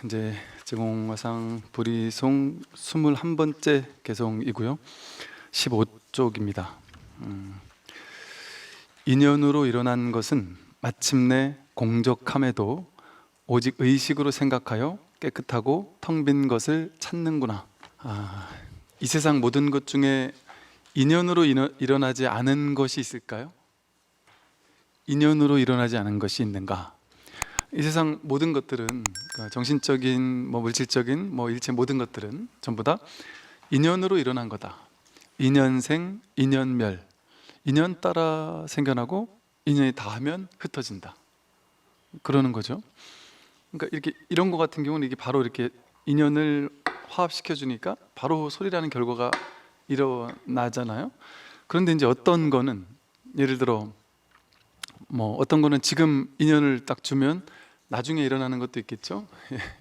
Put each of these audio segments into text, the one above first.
이제 제공화상 불이송 21번째 개송이고요. 15쪽입니다. 인연으로 일어난 것은 마침내 공적함에도 오직 의식으로 생각하여 깨끗하고 텅 빈 것을 찾는구나. 이 세상 모든 것 중에 인연으로 일어나지 않은 것이 있을까요? 인연으로 일어나지 않은 것이 있는가? 이 세상 모든 것들은 정신적인, 물질적인, 일체 모든 것들은 전부 다 인연으로 일어난 거다. 인연생, 인연멸. 인연 따라 생겨나고 인연이 닿으면 흩어진다. 그러는 거죠. 그러니까 이런 거 같은 경우는 이게 바로 이렇게 인연을 화합시켜 주니까 바로 소리라는 결과가 일어나잖아요. 그런데 이제 어떤 거는 예를 들어 어떤 거는 지금 인연을 딱 주면 나중에 일어나는 것도 있겠죠.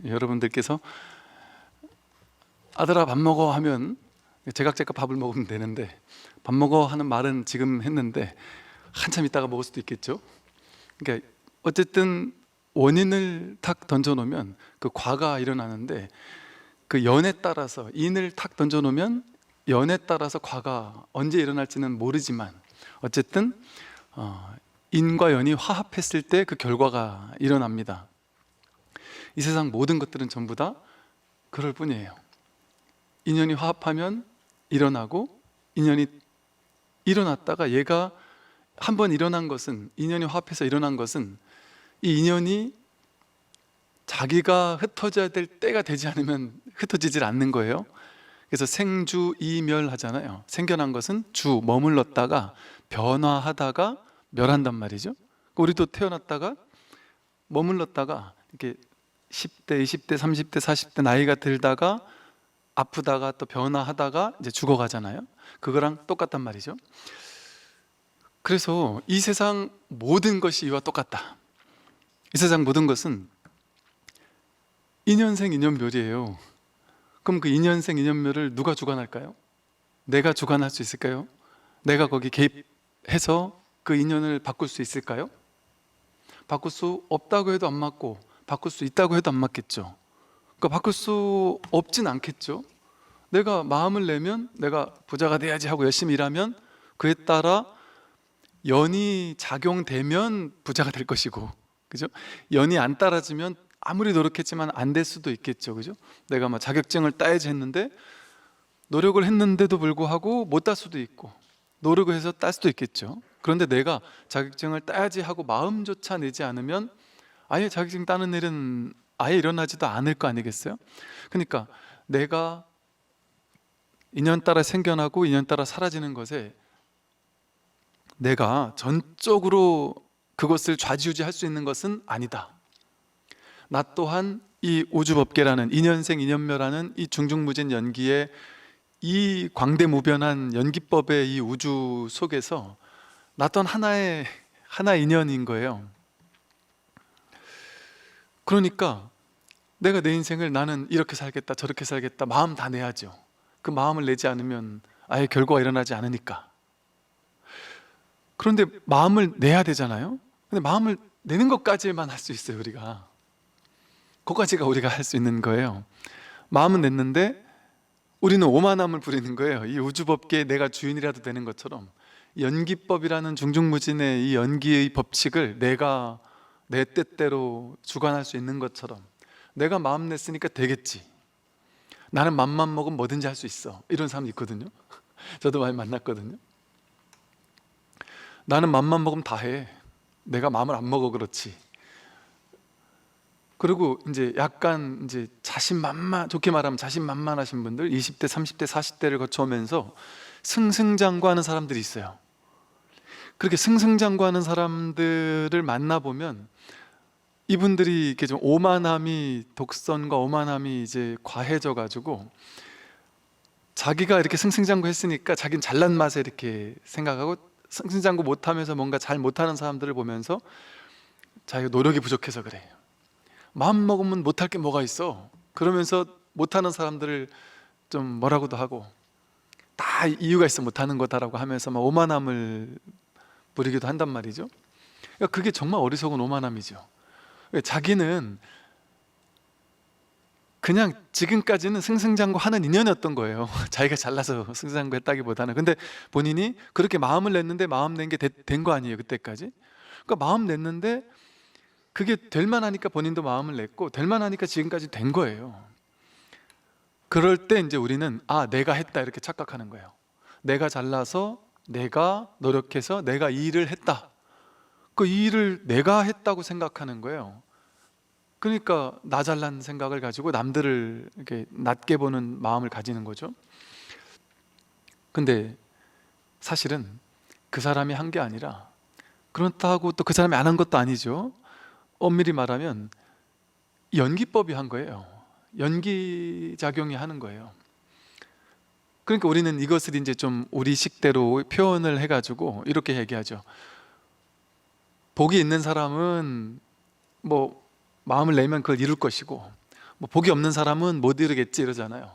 여러분들께서 아들아 밥 먹어 하면 제각제각 밥을 먹으면 되는데, 밥 먹어 하는 말은 지금 했는데 한참 있다가 먹을 수도 있겠죠. 그러니까 어쨌든 원인을 탁 던져놓으면 그 과가 일어나는데, 그 연에 따라서 인을 탁 던져놓으면 연에 따라서 과가 언제 일어날지는 모르지만 어쨌든 인과 연이 화합했을 때 그 결과가 일어납니다. 이 세상 모든 것들은 전부 다 그럴 뿐이에요. 인연이 화합하면 일어나고, 인연이 일어났다가 얘가 한번 일어난 것은, 인연이 화합해서 일어난 것은 이 인연이 자기가 흩어져야 될 때가 되지 않으면 흩어지질 않는 거예요. 그래서 생주이멸 하잖아요. 생겨난 것은 주, 머물렀다가 변화하다가 멸한단 말이죠. 우리도 태어났다가 머물렀다가 이렇게 10대, 20대, 30대, 40대 나이가 들다가 아프다가 또 변화하다가 이제 죽어가잖아요. 그거랑 똑같단 말이죠. 그래서 이 세상 모든 것이 이와 똑같다. 이 세상 모든 것은 인연생 인연멸이에요. 그럼 그 인연생 인연멸을 누가 주관할까요? 내가 주관할 수 있을까요? 내가 거기 개입해서 그 인연을 바꿀 수 있을까요? 바꿀 수 없다고 해도 안 맞고, 바꿀 수 있다고 해도 안 맞겠죠. 그러니까 바꿀 수 없진 않겠죠. 내가 마음을 내면, 내가 부자가 돼야지 하고 열심히 일하면 그에 따라 연이 작용되면 부자가 될 것이고, 그죠? 연이 안 따라주면 아무리 노력했지만 안 될 수도 있겠죠. 그죠? 내가 자격증을 따야지 했는데 노력을 했는데도 불구하고 못 딸 수도 있고, 노력을 해서 딸 수도 있겠죠. 그런데 내가 자격증을 따야지 하고 마음조차 내지 않으면 아예 자격증 따는 일은 아예 일어나지도 않을 거 아니겠어요? 그러니까 내가 인연 따라 생겨나고 인연 따라 사라지는 것에 내가 전적으로 그것을 좌지우지할 수 있는 것은 아니다. 나 또한 이 우주법계라는, 인연생 인연멸하는 이 중중무진 연기의, 이 광대무변한 연기법의 이 우주 속에서 나 또한 하나의 인연인 거예요. 그러니까 내가 내 인생을 나는 이렇게 살겠다 저렇게 살겠다 마음 다 내야죠. 그 마음을 내지 않으면 아예 결과가 일어나지 않으니까. 그런데 마음을 내야 되잖아요. 근데 마음을 내는 것까지만 할 수 있어요. 우리가 그것까지가 우리가 할 수 있는 거예요. 마음은 냈는데 우리는 오만함을 부리는 거예요. 이 우주법계에 내가 주인이라도 되는 것처럼, 연기법이라는 중중무진의 이 연기의 법칙을 내가 내 뜻대로 주관할 수 있는 것처럼, 내가 마음 냈으니까 되겠지, 나는 맘만 먹으면 뭐든지 할 수 있어, 이런 사람 있거든요. 저도 많이 만났거든요. 나는 맘만 먹으면 다 해, 내가 마음을 안 먹어 그렇지. 그리고 이제 약간 이제 좋게 말하면 자신만만하신 분들, 20대, 30대, 40대를 거쳐오면서 승승장구하는 사람들이 있어요. 그렇게 승승장구하는 사람들을 만나보면 이분들이 이렇게 좀 독선과 오만함이 이제 과해져 가지고, 자기가 이렇게 승승장구했으니까 자기는 잘난 맛에 이렇게 생각하고, 승승장구 못하면서 뭔가 잘 못하는 사람들을 보면서 자기가 노력이 부족해서 그래, 마음 먹으면 못할 게 뭐가 있어, 그러면서 못하는 사람들을 좀 뭐라고도 하고, 다 이유가 있어 못하는 거다라고 하면서 막 오만함을 부리기도 한단 말이죠. 그러니까 그게 정말 어리석은 오만함이죠. 자기는 그냥 지금까지는 승승장구하는 인연이었던 거예요. 자기가 잘나서 승승장구했다기보다는. 근데 본인이 그렇게 마음을 냈는데 마음 낸 게 된 거 아니에요, 그때까지. 그러니까 마음 냈는데 그게 될 만하니까 본인도 마음을 냈고 될 만하니까 지금까지 된 거예요. 그럴 때 이제 우리는 내가 했다 이렇게 착각하는 거예요. 내가 잘나서 내가 노력해서 내가 이 일을 했다. 그 일을 내가 했다고 생각하는 거예요. 그러니까 나 잘난 생각을 가지고 남들을 이렇게 낮게 보는 마음을 가지는 거죠. 근데 사실은 그 사람이 한 게 아니라, 그렇다고 또 그 사람이 안 한 것도 아니죠. 엄밀히 말하면 연기법이 한 거예요. 연기작용이 하는 거예요. 그러니까 우리는 이것을 이제 좀 우리 식대로 표현을 해가지고 이렇게 얘기하죠. 복이 있는 사람은 뭐 마음을 내면 그걸 이룰 것이고, 뭐 복이 없는 사람은 못 이루겠지 이러잖아요.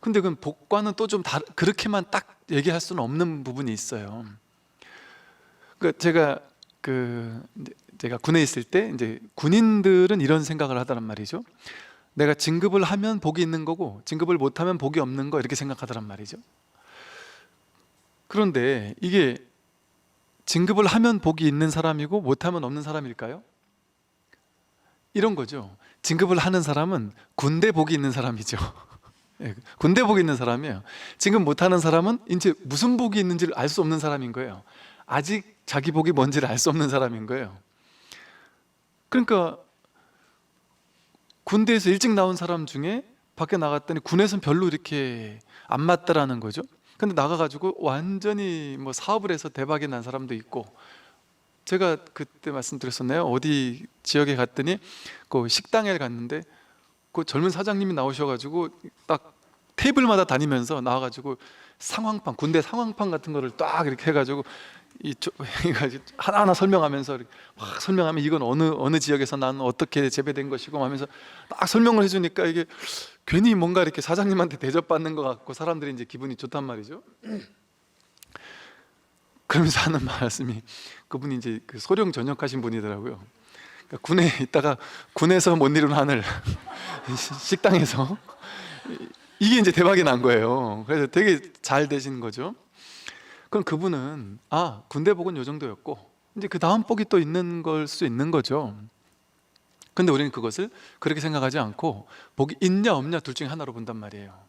근데 그건 복과는 또 좀 그렇게만 딱 얘기할 수는 없는 부분이 있어요. 그러니까 제가 군에 있을 때 이제 군인들은 이런 생각을 하더란 말이죠. 내가 진급을 하면 복이 있는 거고 진급을 못하면 복이 없는 거, 이렇게 생각하더란 말이죠. 그런데 이게 진급을 하면 복이 있는 사람이고 못하면 없는 사람일까요? 이런 거죠. 진급을 하는 사람은 군대 복이 있는 사람이죠. 군대 복이 있는 사람이에요. 진급 못하는 사람은 이제 무슨 복이 있는지를 알 수 없는 사람인 거예요. 아직 자기 복이 뭔지를 알 수 없는 사람인 거예요. 그러니까 군대에서 일찍 나온 사람 중에 밖에 나갔더니 군에서는 별로 이렇게 안 맞더라는 거죠. 근데 나가가지고 완전히 뭐 사업을 해서 대박이 난 사람도 있고, 제가 그때 말씀드렸었나요? 어디 지역에 갔더니 그 식당에 갔는데 그 젊은 사장님이 나오셔가지고 딱 테이블마다 다니면서 나와가지고 상황판, 군대 상황판 같은 거를 딱 이렇게 해가지고 하나하나 설명하면서 이렇게 막 설명하면 이건 어느 지역에서 난 어떻게 재배된 것이고 하면서 딱 설명을 해주니까 이게 괜히 뭔가 이렇게 사장님한테 대접받는 것 같고 사람들이 이제 기분이 좋단 말이죠. 그러면서 하는 말씀이, 그분이 이제 그 소령 전역하신 분이더라고요. 그러니까 군에 있다가 군에서 못 이룬 하늘 식당에서 이게 이제 대박이 난 거예요. 그래서 되게 잘 되신 거죠. 그럼 그분은 군대 복은 요 정도였고 이제 그 다음 복이 또 있는 걸 수 있는 거죠. 근데 우리는 그것을 그렇게 생각하지 않고 복이 있냐 없냐 둘 중에 하나로 본단 말이에요.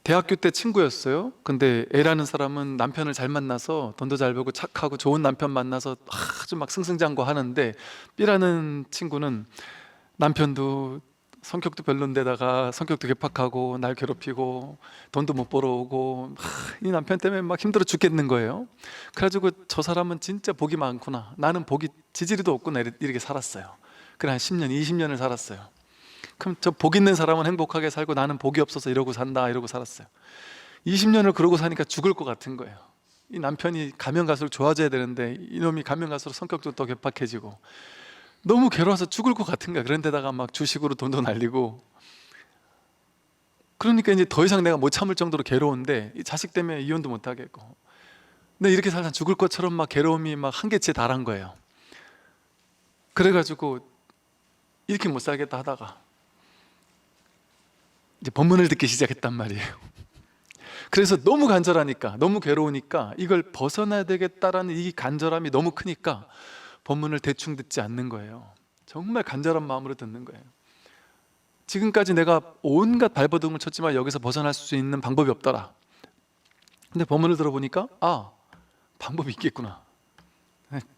대학교 때 친구였어요. 근데 A라는 사람은 남편을 잘 만나서 돈도 잘 벌고 착하고 좋은 남편 만나서 아주 막 승승장구 하는데, B라는 친구는 남편도 성격도 별론데다가 성격도 괴팍하고 날 괴롭히고 돈도 못 벌어오고 이 남편 때문에 막 힘들어 죽겠는 거예요. 그래가지고 저 사람은 진짜 복이 많구나, 나는 복이 지지리도 없구나, 이렇게 살았어요. 그래 한 10년, 20년을 살았어요. 그럼 저 복 있는 사람은 행복하게 살고 나는 복이 없어서 이러고 산다, 이러고 살았어요. 20년을 그러고 사니까 죽을 것 같은 거예요. 이 남편이 가면 갈수록 좋아져야 되는데 이놈이 가면 갈수록 성격도 더 괴팍해지고 너무 괴로워서 죽을 것 같은 거야. 그런데다가 막 주식으로 돈도 날리고, 그러니까 이제 더 이상 내가 못 참을 정도로 괴로운데 이 자식 때문에 이혼도 못 하겠고, 근데 이렇게 살다 죽을 것처럼 막 괴로움이 막 한계치에 달한 거예요. 그래가지고 이렇게 못 살겠다 하다가 이제 법문을 듣기 시작했단 말이에요. 그래서 너무 간절하니까, 너무 괴로우니까 이걸 벗어나야 되겠다라는 이 간절함이 너무 크니까 법문을 대충 듣지 않는 거예요. 정말 간절한 마음으로 듣는 거예요. 지금까지 내가 온갖 발버둥을 쳤지만 여기서 벗어날 수 있는 방법이 없더라. 근데 법문을 들어보니까 방법이 있겠구나,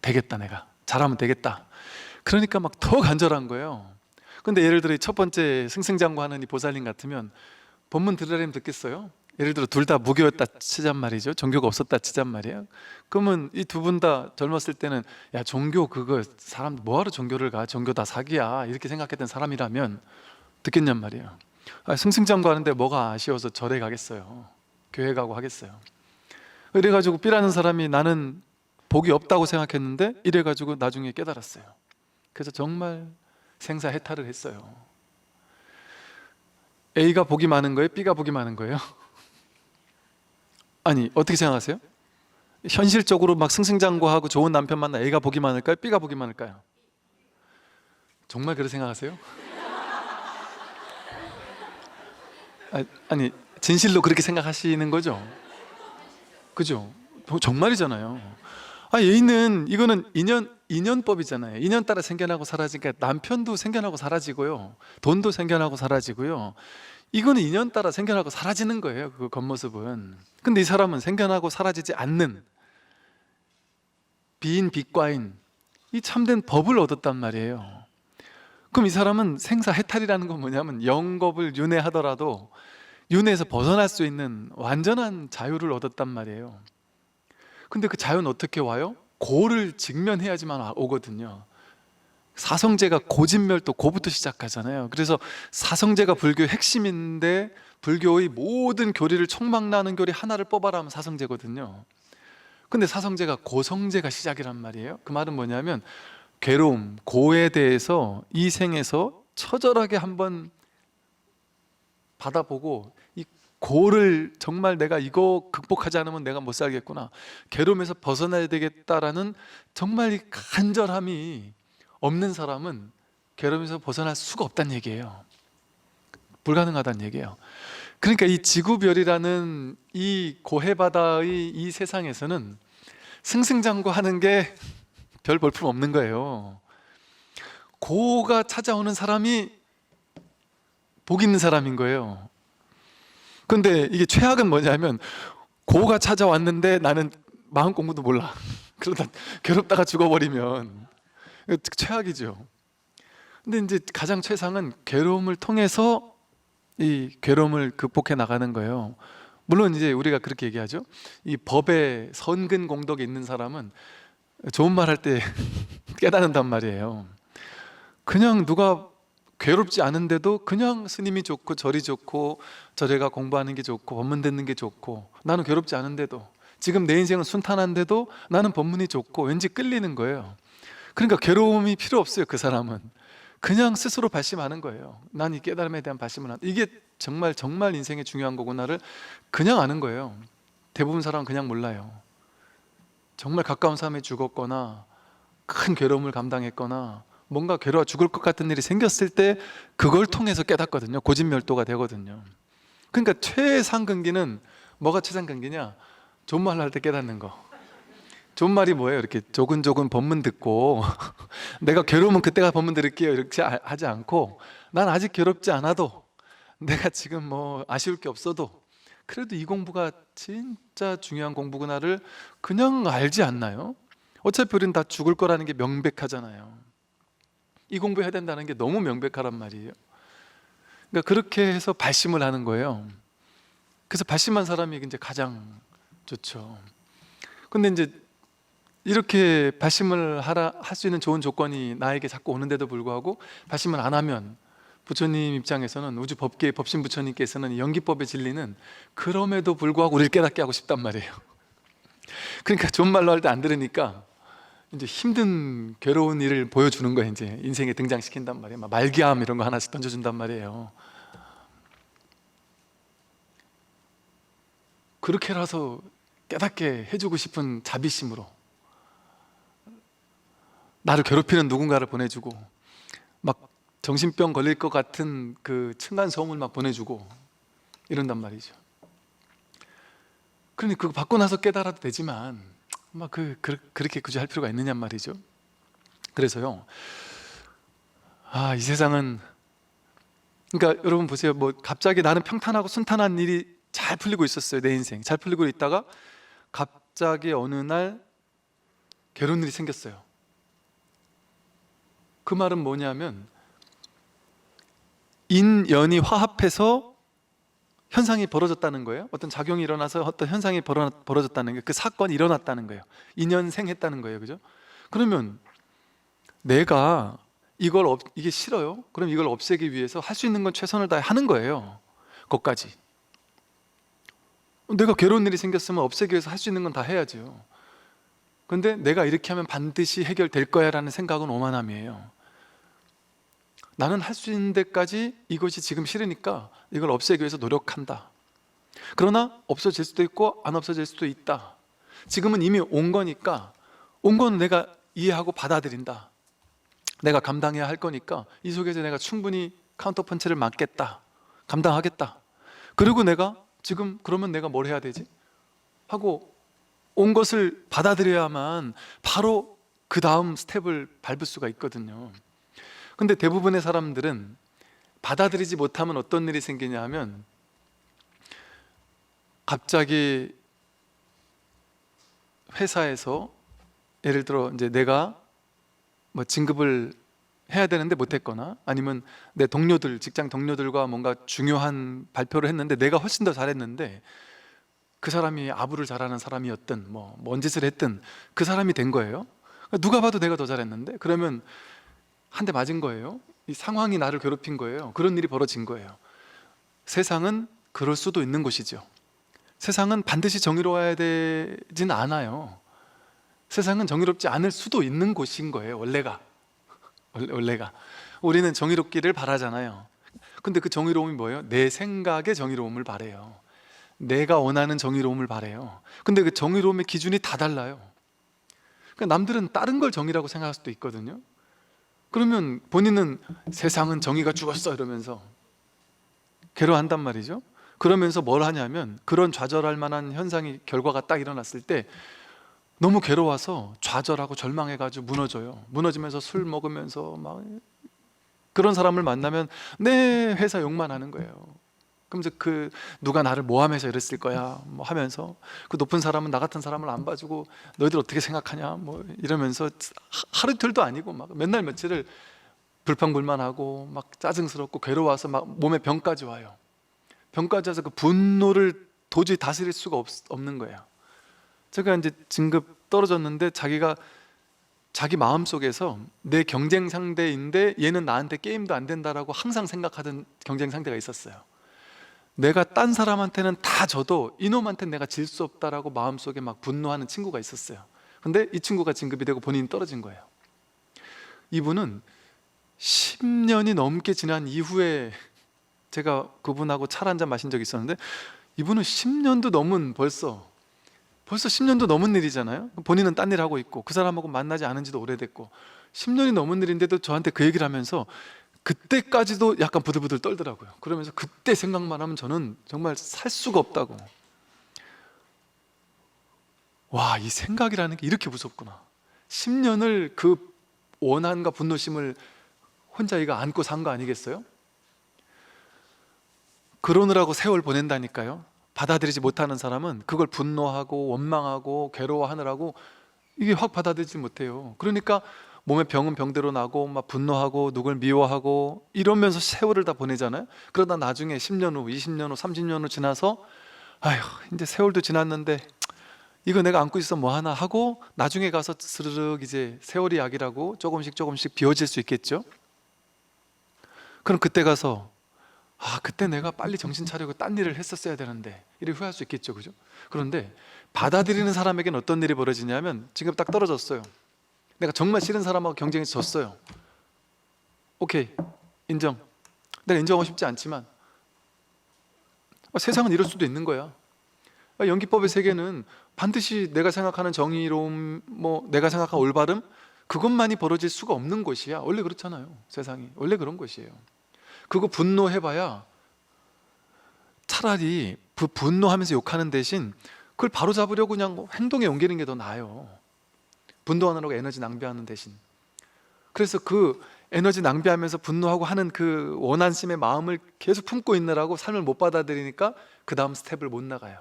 되겠다, 내가 잘하면 되겠다. 그러니까 막 더 간절한 거예요. 근데 예를 들어 첫 번째 승승장구하는 이 보살님 같으면 법문 들으려면 듣겠어요? 예를 들어 둘 다 무교였다 치잔 말이죠. 종교가 없었다 치잔 말이에요. 그러면 이 두 분 다 젊었을 때는 야, 종교 그거 사람 뭐하러 종교를 가, 종교 다 사기야, 이렇게 생각했던 사람이라면 듣겠냔 말이에요. 승승장구 하는데 뭐가 아쉬워서 절에 가겠어요, 교회 가고 하겠어요. 이래가지고 B라는 사람이 나는 복이 없다고 생각했는데 이래가지고 나중에 깨달았어요. 그래서 정말 생사해탈을 했어요. A가 복이 많은 거예요? B가 복이 많은 거예요? 아니, 어떻게 생각하세요? 현실적으로 막 승승장구하고 좋은 남편 만나 A가 복이 많을까요? B가 복이 많을까요? 정말 그렇게 생각하세요? 아니 진실로 그렇게 생각하시는 거죠? 그죠? 정말이잖아요. 예인은 이거는 인연법이잖아요. 인연 따라 생겨나고 사라지니까 남편도 생겨나고 사라지고요, 돈도 생겨나고 사라지고요. 이거는 인연 따라 생겨나고 사라지는 거예요, 그 겉모습은. 근데 이 사람은 생겨나고 사라지지 않는 비인 빛과인 이 참된 법을 얻었단 말이에요. 그럼 이 사람은 생사해탈이라는 건 뭐냐면 영겁을 윤회하더라도 윤회에서 벗어날 수 있는 완전한 자유를 얻었단 말이에요. 근데 그 자유는 어떻게 와요? 고를 직면해야지만 오거든요. 사성제가 고진멸도 고부터 시작하잖아요. 그래서 사성제가 불교의 핵심인데 불교의 모든 교리를 총망라하는 교리 하나를 뽑아라 하면 사성제거든요. 근데 사성제가 고성제가 시작이란 말이에요. 그 말은 뭐냐면 괴로움, 고에 대해서 이 생에서 처절하게 한번 받아보고 이 고를 정말 내가 이거 극복하지 않으면 내가 못 살겠구나, 괴로움에서 벗어나야 되겠다라는 정말 이 간절함이 없는 사람은 괴로움에서 벗어날 수가 없다는 얘기예요. 불가능하다는 얘기예요. 그러니까 이 지구별이라는 이 고해바다의 이 세상에서는 승승장구하는 게 별 볼품 없는 거예요. 고가 찾아오는 사람이 복 있는 사람인 거예요. 근데 이게 최악은 뭐냐면 고가 찾아왔는데 나는 마음 공부도 몰라. 그러다 괴롭다가 죽어버리면 최악이죠. 근데 이제 가장 최상은 괴로움을 통해서 이 괴로움을 극복해 나가는 거예요. 물론 이제 우리가 그렇게 얘기하죠. 이 법에 선근 공덕이 있는 사람은 좋은 말 할 때 깨닫는단 말이에요. 그냥 누가 괴롭지 않은데도 그냥 스님이 좋고 절이 좋고 절에가 공부하는 게 좋고 법문 듣는 게 좋고, 나는 괴롭지 않은데도, 지금 내 인생은 순탄한데도 나는 법문이 좋고 왠지 끌리는 거예요. 그러니까 괴로움이 필요 없어요. 그 사람은 그냥 스스로 발심하는 거예요. 난 이 깨달음에 대한 발심을 이게 정말 정말 인생의 중요한 거구나를 그냥 아는 거예요. 대부분 사람은 그냥 몰라요. 정말 가까운 사람이 죽었거나 큰 괴로움을 감당했거나 뭔가 괴로워 죽을 것 같은 일이 생겼을 때 그걸 통해서 깨닫거든요. 고진멸도가 되거든요. 그러니까 최상근기는 뭐가 최상근기냐? 존말 할 때 깨닫는 거. 존말이 뭐예요? 이렇게 조근조근 법문 듣고 내가 괴로우면 그때가 법문 들을게요 이렇게 하지 않고, 난 아직 괴롭지 않아도, 내가 지금 뭐 아쉬울 게 없어도 그래도 이 공부가 진짜 중요한 공부구나를 그냥 알지 않나요? 어차피 우리는 다 죽을 거라는 게 명백하잖아요. 이 공부해야 된다는 게 너무 명백하란 말이에요. 그러니까 그렇게 해서 발심을 하는 거예요. 그래서 발심한 사람이 이제 가장 좋죠. 근데 이제 이렇게 발심을 할 수 있는 좋은 조건이 나에게 자꾸 오는데도 불구하고 발심을 안 하면 부처님 입장에서는, 우주 법계의 법신 부처님께서는 연기법의 진리는 그럼에도 불구하고 우리를 깨닫게 하고 싶단 말이에요. 그러니까 좋은 말로 할 때 안 들으니까 이제 힘든 괴로운 일을 보여주는 거예요. 이제 인생에 등장시킨단 말이에요. 막 말기암 이런 거 하나씩 던져준단 말이에요. 그렇게라서 깨닫게 해주고 싶은 자비심으로 나를 괴롭히는 누군가를 보내주고, 막 정신병 걸릴 것 같은 그 층간소음을 막 보내주고 이런단 말이죠. 그러니 그거 받고 나서 깨달아도 되지만 막 그렇게 굳이 할 필요가 있느냐 말이죠. 그래서요, 이 세상은, 그러니까 여러분 보세요. 뭐 갑자기 나는 평탄하고 순탄한 일이 잘 풀리고 있었어요. 내 인생 잘 풀리고 있다가 갑자기 어느 날 괴로운 일이 생겼어요. 그 말은 뭐냐면 인연이 화합해서 현상이 벌어졌다는 거예요. 어떤 작용이 일어나서 어떤 현상이 벌어졌다는 거예요. 그 사건이 일어났다는 거예요. 인연생했다는 거예요. 그죠? 그러면 내가 이게 싫어요? 그럼 이걸 없애기 위해서 할 수 있는 건 최선을 다해 하는 거예요. 거기까지. 내가 괴로운 일이 생겼으면 없애기 위해서 할 수 있는 건 다 해야죠. 근데 내가 이렇게 하면 반드시 해결될 거야 라는 생각은 오만함이에요. 나는 할 수 있는 데까지 이것이 지금 싫으니까 이걸 없애기 위해서 노력한다. 그러나 없어질 수도 있고 안 없어질 수도 있다. 지금은 이미 온 거니까, 온 건 내가 이해하고 받아들인다. 내가 감당해야 할 거니까 이 속에서 내가 충분히 카운터 펀치를 맞겠다, 감당하겠다. 그리고 내가 지금 그러면 내가 뭘 해야 되지? 하고 온 것을 받아들여야만 바로 그 다음 스텝을 밟을 수가 있거든요. 근데 대부분의 사람들은 받아들이지 못하면 어떤 일이 생기냐 하면 갑자기 회사에서 예를 들어 이제 내가 뭐 진급을 해야 되는데 못했거나 아니면 내 동료들, 직장 동료들과 뭔가 중요한 발표를 했는데 내가 훨씬 더 잘했는데 그 사람이 아부를 잘하는 사람이었든 뭔 짓을 했든 그 사람이 된 거예요. 누가 봐도 내가 더 잘했는데 그러면 한 대 맞은 거예요. 이 상황이 나를 괴롭힌 거예요. 그런 일이 벌어진 거예요. 세상은 그럴 수도 있는 곳이죠. 세상은 반드시 정의로워야 되진 않아요. 세상은 정의롭지 않을 수도 있는 곳인 거예요. 원래가 우리는 정의롭기를 바라잖아요. 근데 그 정의로움이 뭐예요? 내 생각의 정의로움을 바래요. 내가 원하는 정의로움을 바래요. 근데 그 정의로움의 기준이 다 달라요. 그러니까 남들은 다른 걸 정의라고 생각할 수도 있거든요. 그러면 본인은 세상은 정의가 죽었어 이러면서 괴로워한단 말이죠. 그러면서 뭘 하냐면 그런 좌절할 만한 현상이 결과가 딱 일어났을 때 너무 괴로워서 좌절하고 절망해가지고 무너져요. 무너지면서 술 먹으면서 막 그런 사람을 만나면 내 회사 욕만 하는 거예요. 그러면서 그 누가 나를 모함해서 이랬을 거야 뭐 하면서 그 높은 사람은 나 같은 사람을 안 봐주고 너희들 어떻게 생각하냐 뭐 이러면서 하루 이틀도 아니고 막 맨날 며칠을 불평불만하고 막 짜증스럽고 괴로워서 막 몸에 병까지 와요. 병까지 와서 그 분노를 도저히 다스릴 수가 없는 거예요. 제가 이제 진급 떨어졌는데 자기가 자기 마음속에서 내 경쟁 상대인데 얘는 나한테 게임도 안 된다라고 항상 생각하던 경쟁 상대가 있었어요. 내가 딴 사람한테는 다 져도 이놈한테는 내가 질 수 없다라고 마음속에 막 분노하는 친구가 있었어요. 근데 이 친구가 진급이 되고 본인이 떨어진 거예요. 이분은 10년이 넘게 지난 이후에 제가 그분하고 차를 한잔 마신 적이 있었는데 이분은 10년도 넘은 벌써 10년도 넘은 일이잖아요. 본인은 딴 일 하고 있고 그 사람하고 만나지 않은 지도 오래됐고 10년이 넘은 일인데도 저한테 그 얘기를 하면서 그때까지도 약간 부들부들 떨더라고요. 그러면서 그때 생각만 하면 저는 정말 살 수가 없다고. 와, 이 생각이라는 게 이렇게 무섭구나. 10년을 그 원한과 분노심을 혼자 이가 안고 산 거 아니겠어요? 그러느라고 세월 보낸다니까요. 받아들이지 못하는 사람은 그걸 분노하고 원망하고 괴로워하느라고 이게 확 받아들이지 못해요. 그러니까 몸에 병은 병대로 나고 막 분노하고 누굴 미워하고 이러면서 세월을 다 보내잖아요. 그러다 나중에 10년 후, 20년 후, 30년 후 지나서 아휴 이제 세월도 지났는데 이거 내가 안고 있어 뭐 하나 하고 나중에 가서 스르륵 이제 세월이 약이라고 조금씩 비워질 수 있겠죠. 그럼 그때 가서 그때 내가 빨리 정신 차리고 딴 일을 했었어야 되는데 이렇게 후회할 수 있겠죠, 그죠? 그런데 받아들이는 사람에게는 어떤 일이 벌어지냐면 지금 딱 떨어졌어요. 내가 정말 싫은 사람하고 경쟁에서 졌어요. 오케이, 인정. 내가 인정하고 싶지 않지만 세상은 이럴 수도 있는 거야. 연기법의 세계는 반드시 내가 생각하는 정의로움, 내가 생각하는 올바름 그것만이 벌어질 수가 없는 곳이야. 원래 그렇잖아요. 세상이 원래 그런 곳이에요. 그거 분노해봐야 차라리 그 분노하면서 욕하는 대신 그걸 바로잡으려고 그냥 행동에 옮기는 게 더 나아요. 분노하느라고 에너지 낭비하는 대신. 그래서 그 에너지 낭비하면서 분노하고 하는 그 원한심의 마음을 계속 품고 있느라고 삶을 못 받아들이니까 그 다음 스텝을 못 나가요.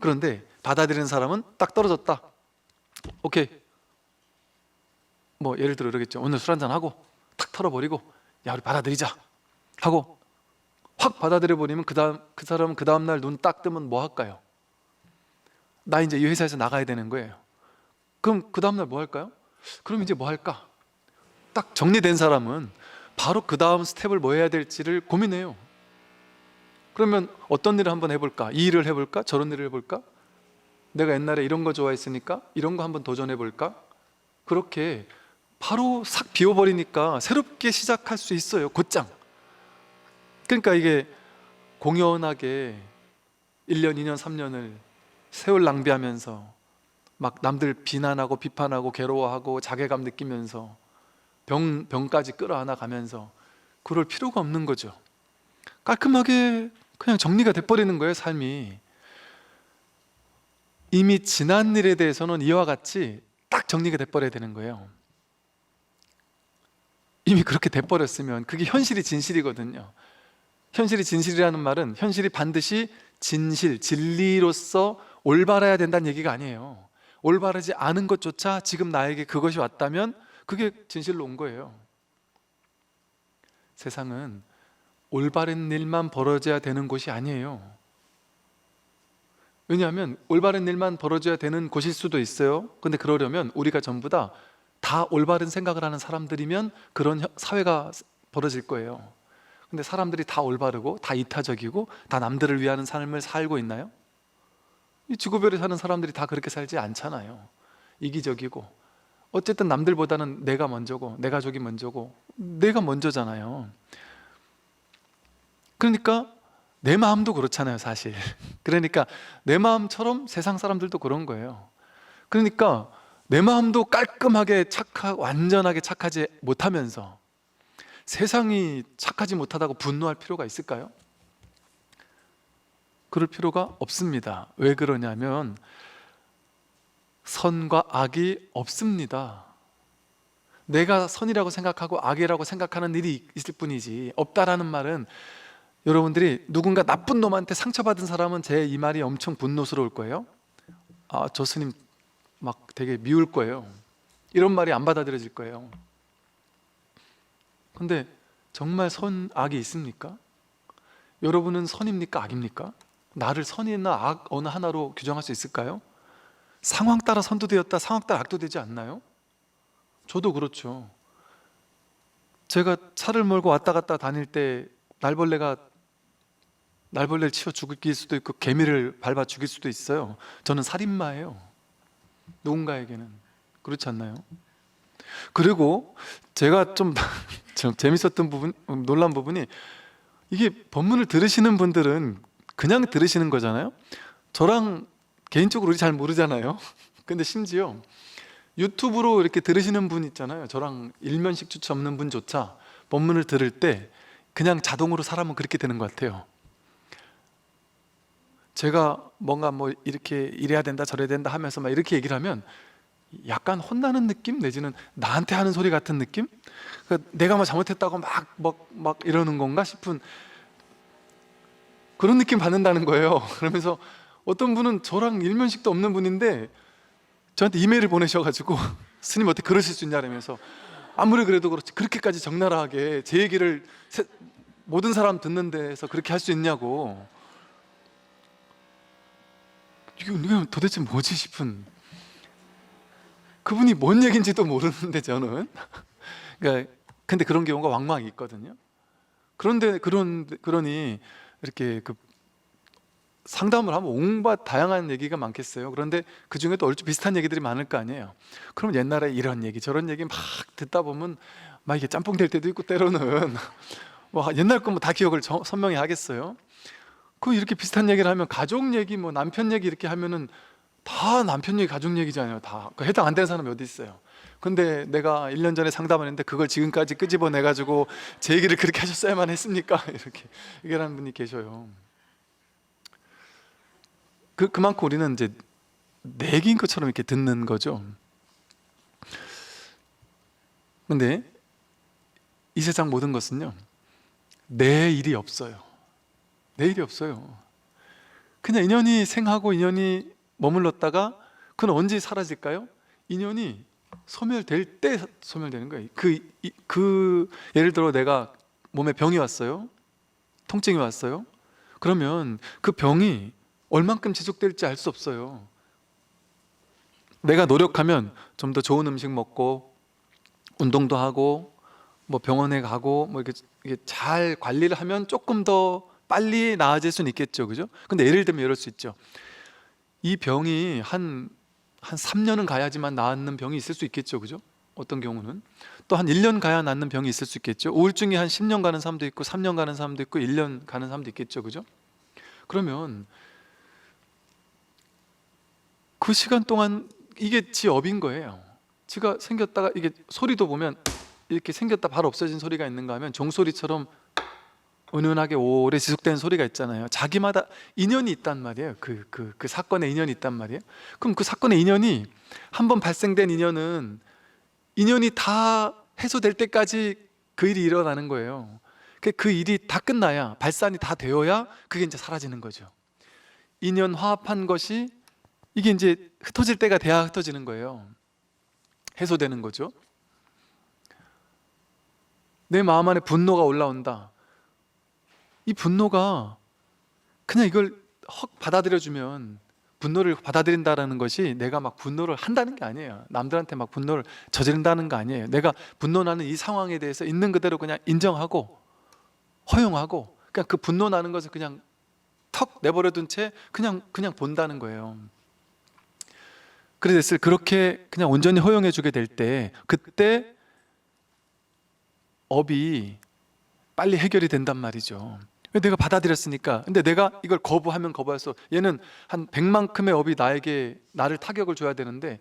그런데 받아들이는 사람은 딱 떨어졌다. 오케이, 예를 들어 이러겠죠. 오늘 술 한잔 하고 탁 털어버리고 야 우리 받아들이자 하고 확 받아들여 버리면 그 사람은 그 다음날 눈 딱 뜨면 뭐 할까요? 나 이제 이 회사에서 나가야 되는 거예요. 그럼 그 다음날 뭐 할까요? 그럼 이제 뭐 할까? 딱 정리된 사람은 바로 그 다음 스텝을 뭐 해야 될지를 고민해요. 그러면 어떤 일을 한번 해볼까? 이 일을 해볼까? 저런 일을 해볼까? 내가 옛날에 이런 거 좋아했으니까 이런 거 한번 도전해볼까? 그렇게 바로 싹 비워버리니까 새롭게 시작할 수 있어요. 곧장. 그러니까 이게 공연하게 1년, 2년, 3년을 세월 낭비하면서 막 남들 비난하고 비판하고 괴로워하고 자괴감 느끼면서 병까지 끌어안아 가면서 그럴 필요가 없는 거죠. 깔끔하게 그냥 정리가 돼버리는 거예요, 삶이. 이미 지난 일에 대해서는 이와 같이 딱 정리가 돼버려야 되는 거예요. 이미 그렇게 돼버렸으면 그게 현실이 진실이거든요. 현실이 진실이라는 말은 현실이 반드시 진실, 진리로서 올바라야 된다는 얘기가 아니에요. 올바르지 않은 것조차 지금 나에게 그것이 왔다면 그게 진실로 온 거예요. 세상은 올바른 일만 벌어져야 되는 곳이 아니에요. 왜냐하면 올바른 일만 벌어져야 되는 곳일 수도 있어요. 근데 그러려면 우리가 전부 다 올바른 생각을 하는 사람들이면 그런 사회가 벌어질 거예요. 근데 사람들이 다 올바르고 다 이타적이고 다 남들을 위하는 삶을 살고 있나요? 이 지구별에 사는 사람들이 다 그렇게 살지 않잖아요. 이기적이고 어쨌든 남들보다는 내가 먼저고 내 가족이 먼저고 내가 먼저잖아요. 그러니까 내 마음도 그렇잖아요, 사실. 그러니까 내 마음처럼 세상 사람들도 그런 거예요. 그러니까 내 마음도 깔끔하게 완전하게 착하지 못하면서 세상이 착하지 못하다고 분노할 필요가 있을까요? 그럴 필요가 없습니다. 왜 그러냐면 선과 악이 없습니다. 내가 선이라고 생각하고 악이라고 생각하는 일이 있을 뿐이지, 없다라는 말은 여러분들이 누군가 나쁜 놈한테 상처받은 사람은 제 이 말이 엄청 분노스러울 거예요. 아, 저 스님 막 되게 미울 거예요. 이런 말이 안 받아들여질 거예요. 근데 정말 선, 악이 있습니까? 여러분은 선입니까? 악입니까? 나를 선이나 악 어느 하나로 규정할 수 있을까요? 상황 따라 선도 되었다, 상황 따라 악도 되지 않나요? 저도 그렇죠. 제가 차를 몰고 왔다 갔다 다닐 때 날벌레를 치워 죽일 수도 있고 개미를 밟아 죽일 수도 있어요. 저는 살인마예요. 누군가에게는. 그렇지 않나요? 그리고 제가 좀 재밌었던 부분, 놀란 부분이, 이게 법문을 들으시는 분들은 그냥 들으시는 거잖아요. 저랑 개인적으로 우리 잘 모르잖아요. 근데 심지어 유튜브로 이렇게 들으시는 분 있잖아요. 저랑 일면식추치 없는 분조차 법문을 들을 때 그냥 자동으로 사람은 그렇게 되는 것 같아요. 제가 뭔가 뭐 이렇게 이래야 된다 저래야 된다 하면서 막 이렇게 얘기를 하면 약간 혼나는 느낌 내지는 나한테 하는 소리 같은 느낌? 그러니까 내가 뭐 잘못했다고 막 이러는 건가 싶은 그런 느낌 받는다는 거예요. 그러면서 어떤 분은 저랑 일면식도 없는 분인데 저한테 이메일을 보내셔가지고 스님 어떻게 그러실 수 있냐 그러면서, 아무리 그래도 그렇지 그렇게까지 적나라하게 제 얘기를 모든 사람 듣는 데서 그렇게 할 수 있냐고, 이게 도대체 뭐지 싶은, 그분이 뭔 얘기인지도 모르는데 저는 그러니까 근데 그런 경우가 왕왕 있거든요. 그러니 이렇게 그 상담을 하면 온갖 다양한 얘기가 많겠어요. 그런데 그 중에도 얼추 비슷한 얘기들이 많을 거 아니에요. 그럼 옛날에 이런 얘기 저런 얘기 막 듣다 보면 막 이게 짬뽕 될 때도 있고 때로는 뭐 옛날 거 뭐 다 기억을 선명히 하겠어요. 그 이렇게 비슷한 얘기를 하면 가족 얘기 뭐 남편 얘기 이렇게 하면은 다 남편 얘기 가족 얘기잖아요. 다 해당 안 되는 사람이 어디 있어요. 근데 내가 1년 전에 상담을 했는데 그걸 지금까지 끄집어내가지고 제 얘기를 그렇게 하셨어야만 했습니까? 이렇게 얘기하는 분이 계셔요. 그만큼 우리는 이제 내 얘기인 것처럼 이렇게 듣는 거죠. 근데 이 세상 모든 것은요, 내 일이 없어요. 내 일이 없어요. 그냥 인연이 생하고 인연이 머물렀다가 그건 언제 사라질까요? 인연이 소멸될 때 소멸되는 거예요. 예를 들어 내가 몸에 병이 왔어요. 통증이 왔어요. 그러면 그 병이 얼만큼 지속될지 알 수 없어요. 내가 노력하면 좀 더 좋은 음식 먹고 운동도 하고 뭐 병원에 가고 뭐 이게 잘 관리를 하면 조금 더 빨리 나아질 수는 있겠죠, 그죠? 근데 예를 들면 이럴 수 있죠. 이 병이 한 3년은 가야지만 낫는 병이 있을 수 있겠죠, 그죠? 어떤 경우는 또 한 1년 가야 낫는 병이 있을 수 있겠죠. 우울증이 한 10년 가는 사람도 있고 3년 가는 사람도 있고 1년 가는 사람도 있겠죠, 그죠? 그러면 그 시간 동안 이게 지 업인 거예요. 지가 생겼다가 이게 소리도 보면 이렇게 생겼다 바로 없어진 소리가 있는가 하면 종소리처럼 은은하게 오래 지속되는 소리가 있잖아요. 자기마다 인연이 있단 말이에요. 그 사건에 인연이 있단 말이에요. 그럼 그 사건의 인연이 한번 발생된 인연이 다 해소될 때까지 그 일이 일어나는 거예요. 그 일이 다 끝나야, 발산이 다 되어야 그게 이제 사라지는 거죠. 인연 화합한 것이 이게 이제 흩어질 때가 돼야 흩어지는 거예요. 해소되는 거죠. 내 마음 안에 분노가 올라온다. 이 분노가 그냥 이걸 헉 받아들여주면, 분노를 받아들인다는 것이 내가 막 분노를 한다는 게 아니에요. 남들한테 막 분노를 저지른다는 거 아니에요. 내가 분노나는 이 상황에 대해서 있는 그대로 그냥 인정하고 허용하고, 그냥 그 분노나는 것을 그냥 턱 내버려둔 채 그냥 본다는 거예요. 그래서 그렇게 그냥 온전히 허용해 주게 될 때, 그때 업이 빨리 해결이 된단 말이죠. 내가 받아들였으니까. 근데 내가 이걸 거부하면 거부해서, 얘는 한 100만큼의 업이 나를 타격을 줘야 되는데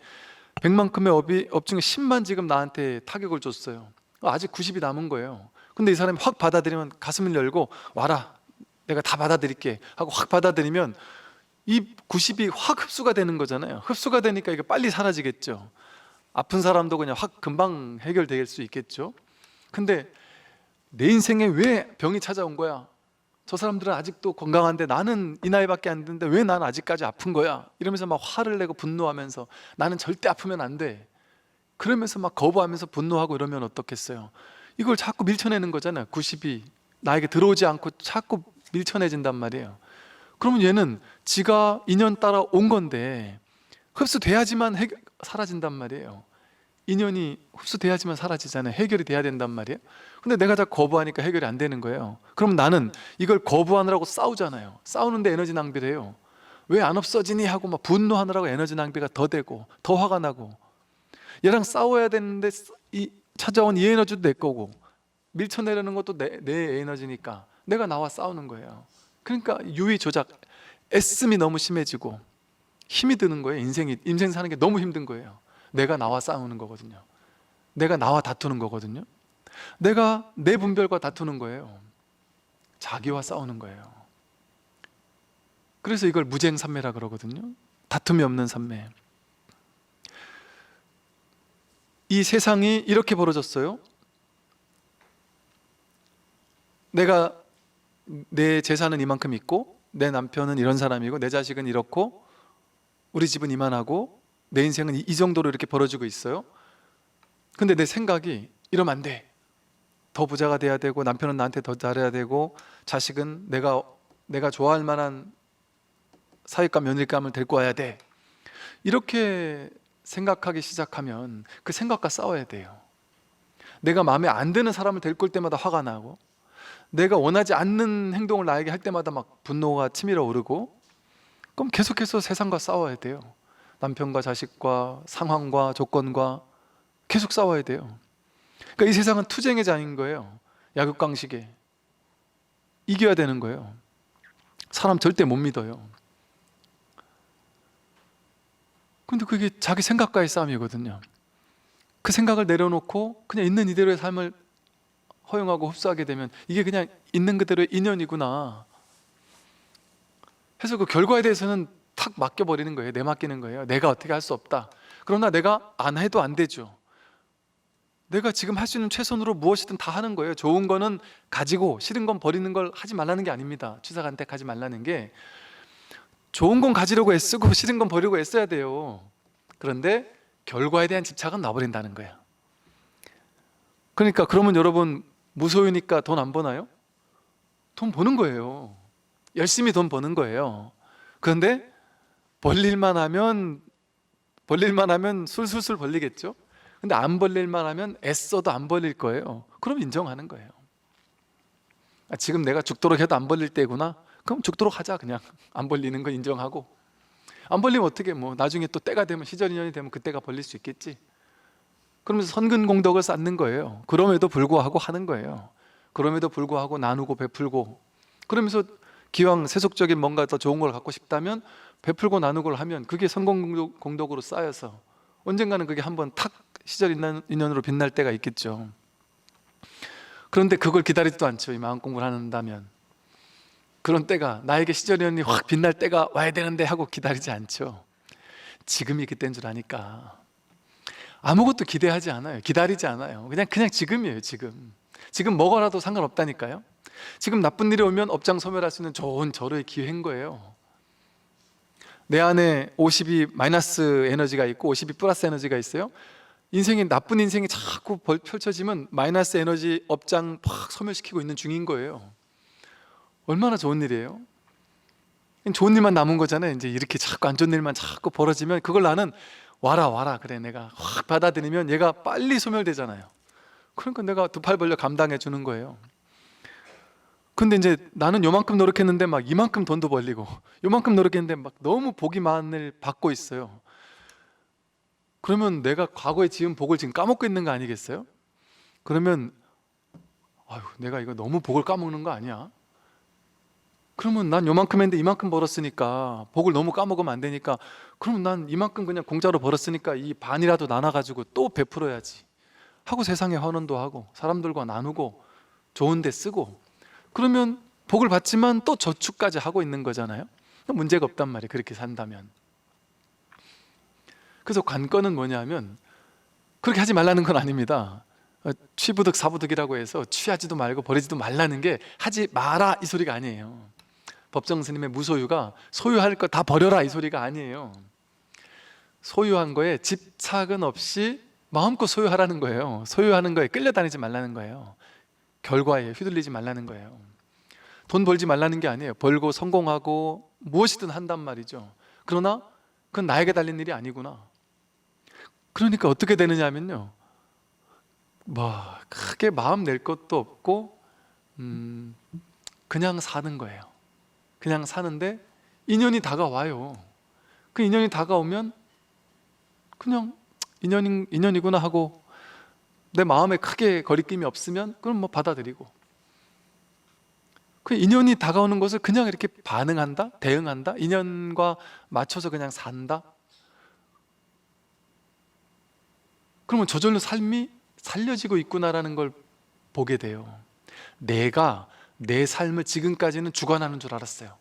100만큼의 업 중에 10만 지금 나한테 타격을 줬어요. 아직 90이 남은 거예요. 근데 이 사람이 확 받아들이면, 가슴을 열고 와라, 내가 다 받아들일게 하고 확 받아들이면 이 90이 확 흡수가 되는 거잖아요. 흡수가 되니까 이게 빨리 사라지겠죠. 아픈 사람도 그냥 확 금방 해결될 수 있겠죠. 근데 내 인생에 왜 병이 찾아온 거야? 저 사람들은 아직도 건강한데 나는 이 나이밖에 안 됐는데 왜 난 아직까지 아픈 거야? 이러면서 막 화를 내고 분노하면서, 나는 절대 아프면 안 돼, 그러면서 막 거부하면서 분노하고 이러면 어떻겠어요? 이걸 자꾸 밀쳐내는 거잖아요. 90이 나에게 들어오지 않고 자꾸 밀쳐내진단 말이에요. 그러면 얘는 지가 인연 따라 온 건데 흡수돼야지만 사라진단 말이에요. 인연이 흡수돼야지만 사라지잖아요. 해결이 돼야 된단 말이에요. 근데 내가 자꾸 거부하니까 해결이 안 되는 거예요. 그럼 나는 이걸 거부하느라고 싸우잖아요. 싸우는데 에너지 낭비를 해요. 왜 안 없어지니 하고 막 분노하느라고 에너지 낭비가 더 되고 더 화가 나고, 얘랑 싸워야 되는데 찾아온 이 에너지도 내 거고, 밀쳐내려는 것도 내 에너지니까 내가 나와 싸우는 거예요. 그러니까 유의 조작, 애씀이 너무 심해지고 힘이 드는 거예요. 인생 사는 게 너무 힘든 거예요. 내가 나와 싸우는 거거든요. 내가 나와 다투는 거거든요. 내가 내 분별과 다투는 거예요. 자기와 싸우는 거예요. 그래서 이걸 무쟁삼매라 그러거든요. 다툼이 없는 삼매. 이 세상이 이렇게 벌어졌어요. 내가, 내 재산은 이만큼 있고, 내 남편은 이런 사람이고, 내 자식은 이렇고, 우리 집은 이만하고, 내 인생은 이 정도로 이렇게 벌어지고 있어요. 근데 내 생각이 이러면 안 돼, 더 부자가 돼야 되고, 남편은 나한테 더 잘해야 되고, 자식은 내가 좋아할 만한 사위감 며느리감을 데리고 와야 돼, 이렇게 생각하기 시작하면 그 생각과 싸워야 돼요. 내가 마음에 안 드는 사람을 데리고 올 때마다 화가 나고, 내가 원하지 않는 행동을 나에게 할 때마다 막 분노가 치밀어 오르고, 그럼 계속해서 세상과 싸워야 돼요. 남편과 자식과 상황과 조건과 계속 싸워야 돼요. 그러니까 이 세상은 투쟁의 장인 거예요. 약육강식에 이겨야 되는 거예요. 사람 절대 못 믿어요. 근데 그게 자기 생각과의 싸움이거든요. 그 생각을 내려놓고 그냥 있는 이대로의 삶을 허용하고 흡수하게 되면, 이게 그냥 있는 그대로의 인연이구나 해서 그 결과에 대해서는 탁 맡겨버리는 거예요. 내맡기는 거예요. 내가 어떻게 할 수 없다. 그러나 내가 안 해도 안 되죠. 내가 지금 할 수 있는 최선으로 무엇이든 다 하는 거예요. 좋은 거는 가지고 싫은 건 버리는 걸 하지 말라는 게 아닙니다. 취사간택하지 말라는 게, 좋은 건 가지려고 애쓰고 싫은 건 버리고 애써야 돼요. 그런데 결과에 대한 집착은 놔버린다는 거예요. 그러니까 그러면 여러분, 무소유니까 돈 안 버나요? 돈 버는 거예요. 열심히 돈 버는 거예요. 그런데 벌릴만 하면 술술술 벌리겠죠. 근데 안 벌릴만 하면 애써도 안 벌릴 거예요. 그럼 인정하는 거예요. 지금 내가 죽도록 해도 안 벌릴 때구나. 그럼 죽도록 하자. 그냥 안 벌리는 거 인정하고, 안 벌리면 어떻게, 뭐 나중에 또 때가 되면, 시절 인연이 되면 그때가 벌릴 수 있겠지. 그러면서 선근공덕을 쌓는 거예요. 그럼에도 불구하고 하는 거예요. 그럼에도 불구하고 나누고 베풀고, 그러면서 기왕 세속적인 뭔가 더 좋은 걸 갖고 싶다면 베풀고 나누고 하면 그게 선근공덕으로 쌓여서 언젠가는 그게 한번 탁 시절 인연으로 빛날 때가 있겠죠. 그런데 그걸 기다리지도 않죠. 이 마음 공부를 한다면. 그런 때가, 나에게 시절연이 확 빛날 때가 와야 되는데 하고 기다리지 않죠. 지금이 그때인 줄 아니까 아무것도 기대하지 않아요. 기다리지 않아요. 그냥 지금이에요. 지금 먹어라도 상관없다니까요. 지금 나쁜 일이 오면 업장소멸할 수 있는 좋은 절호의 기회인 거예요. 내 안에 50이 마이너스 에너지가 있고 50이 플러스 에너지가 있어요. 나쁜 인생이 자꾸 펼쳐지면 마이너스 에너지 업장 팍 소멸시키고 있는 중인 거예요. 얼마나 좋은 일이에요. 좋은 일만 남은 거잖아요. 이제 이렇게 자꾸 안 좋은 일만 자꾸 벌어지면 그걸 나는 와라 그래 내가 확 받아들이면 얘가 빨리 소멸되잖아요. 그러니까 내가 두 팔 벌려 감당해 주는 거예요. 근데 이제 나는 요만큼 노력했는데 막 이만큼 돈도 벌리고, 요만큼 노력했는데 막 너무 복이 많을 받고 있어요. 그러면 내가 과거에 지은 복을 지금 까먹고 있는 거 아니겠어요? 그러면 아유, 내가 이거 너무 복을 까먹는 거 아니야? 그러면 난 요만큼 했는데 이만큼 벌었으니까 복을 너무 까먹으면 안 되니까, 그러면 난 이만큼 그냥 공짜로 벌었으니까 이 반이라도 나눠가지고 또 베풀어야지 하고 세상에 환원도 하고 사람들과 나누고 좋은 데 쓰고, 그러면 복을 받지만 또 저축까지 하고 있는 거잖아요. 문제가 없단 말이에요. 그렇게 산다면. 그래서 관건은 뭐냐면 그렇게 하지 말라는 건 아닙니다. 취부득 사부득이라고 해서 취하지도 말고 버리지도 말라는 게 하지 마라 이 소리가 아니에요. 법정 스님의 무소유가 소유할 거 다 버려라 이 소리가 아니에요. 소유한 거에 집착은 없이 마음껏 소유하라는 거예요. 소유하는 거에 끌려다니지 말라는 거예요. 결과에 휘둘리지 말라는 거예요. 돈 벌지 말라는 게 아니에요. 벌고 성공하고 무엇이든 한단 말이죠. 그러나 그건 나에게 달린 일이 아니구나. 그러니까 어떻게 되느냐 하면요, 뭐 크게 마음 낼 것도 없고 그냥 사는 거예요. 그냥 사는데 인연이 다가와요. 그 인연이 다가오면 그냥 인연이구나 하고, 내 마음에 크게 거리낌이 없으면 그럼 뭐 받아들이고, 그 인연이 다가오는 것을 그냥 이렇게 반응한다, 대응한다, 인연과 맞춰서 그냥 산다. 그러면 저절로 삶이 살려지고 있구나라는 걸 보게 돼요. 내가 내 삶을 지금까지는 주관하는 줄 알았어요.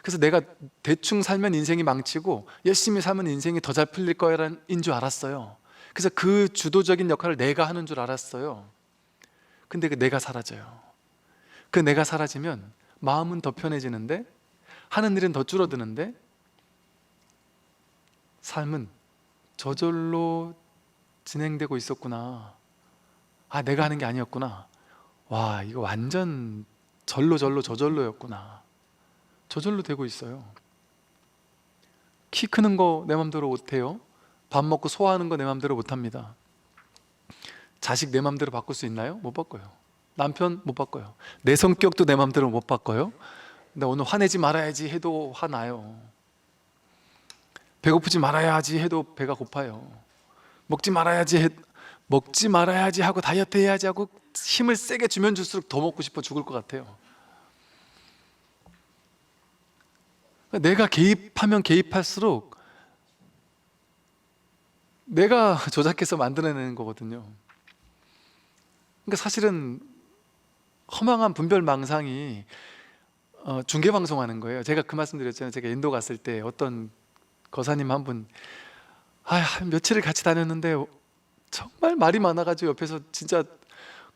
그래서 내가 대충 살면 인생이 망치고 열심히 살면 인생이 더 잘 풀릴 거라는 줄 알았어요. 그래서 그 주도적인 역할을 내가 하는 줄 알았어요. 근데 그 내가 사라져요. 그 내가 사라지면 마음은 더 편해지는데 하는 일은 더 줄어드는데 삶은 저절로 진행되고 있었구나. 아, 내가 하는 게 아니었구나. 와, 이거 완전 저절로였구나. 저절로 되고 있어요. 키 크는 거 내 맘대로 못해요. 밥 먹고 소화하는 거 내 맘대로 못합니다. 자식 내 맘대로 바꿀 수 있나요? 못 바꿔요. 남편 못 바꿔요. 내 성격도 내 맘대로 못 바꿔요. 근데 오늘 화내지 말아야지 해도 화나요. 배고프지 말아야지 해도 배가 고파요. 먹지 말아야지 하고 다이어트 해야지 하고 힘을 세게 주면 줄수록 더 먹고 싶어 죽을 것 같아요. 내가 개입하면 개입할수록 내가 조작해서 만들어내는 거거든요. 그러니까 사실은 허망한 분별망상이 중계방송하는 거예요. 제가 그 말씀 드렸잖아요. 제가 인도 갔을 때 어떤 거사님 한 분, 한 며칠을 같이 다녔는데 정말 말이 많아가지고 옆에서 진짜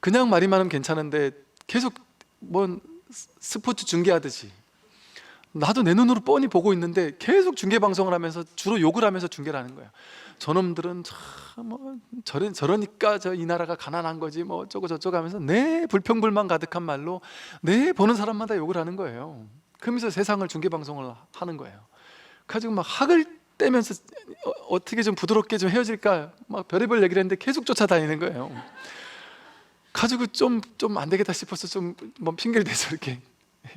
그냥 말이 많으면 괜찮은데 계속 뭔 스포츠 중계하듯이 나도 내 눈으로 뻔히 보고 있는데 계속 중계방송을 하면서 주로 욕을 하면서 중계를 하는 거예요. 저놈들은 뭐 저러니까 이 나라가 가난한 거지 뭐 어쩌고 저쩌고 하면서 내 불평불만 가득한 말로 내 보는 사람마다 욕을 하는 거예요. 그러면서 세상을 중계방송을 하는 거예요. 가지고 막 학을 떼면서 어떻게 좀 부드럽게 좀 헤어질까 막 별의별 얘기를 했는데 계속 쫓아다니는 거예요. 가지고 좀 안 되겠다 싶어서 좀 뭐 핑계를 대서 이렇게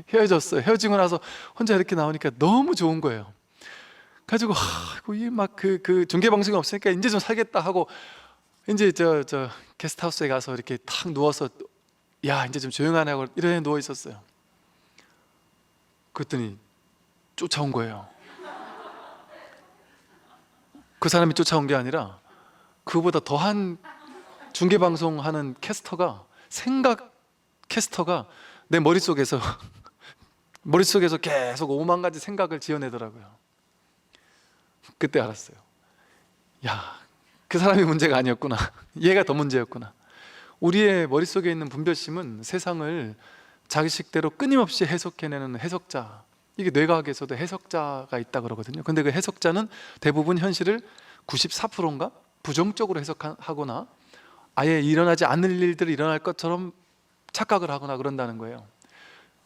헤어졌어요. 헤어지고 나서 혼자 이렇게 나오니까 너무 좋은 거예요. 가지고 그 중계 방송이 없으니까 이제 좀 살겠다 하고 이제 저 게스트하우스에 가서 이렇게 탁 누워서 야 이제 좀 조용하네 하고 이러에 누워 있었어요. 그랬더니 쫓아온 거예요. 그 사람이 쫓아온 게 아니라 그보다 더한 중계 방송하는 캐스터가 캐스터가 내 머릿속에서 머릿속에서 계속 5만 가지 생각을 지어내더라고요. 그때 알았어요. 야, 그 사람이 문제가 아니었구나. 얘가 더 문제였구나. 우리의 머릿속에 있는 분별심은 세상을 자기식대로 끊임없이 해석해내는 해석자, 이게 뇌과학에서도 해석자가 있다 그러거든요. 근데 그 해석자는 대부분 현실을 94%인가 부정적으로 해석하거나 아예 일어나지 않을 일들이 일어날 것처럼 착각을 하거나 그런다는 거예요.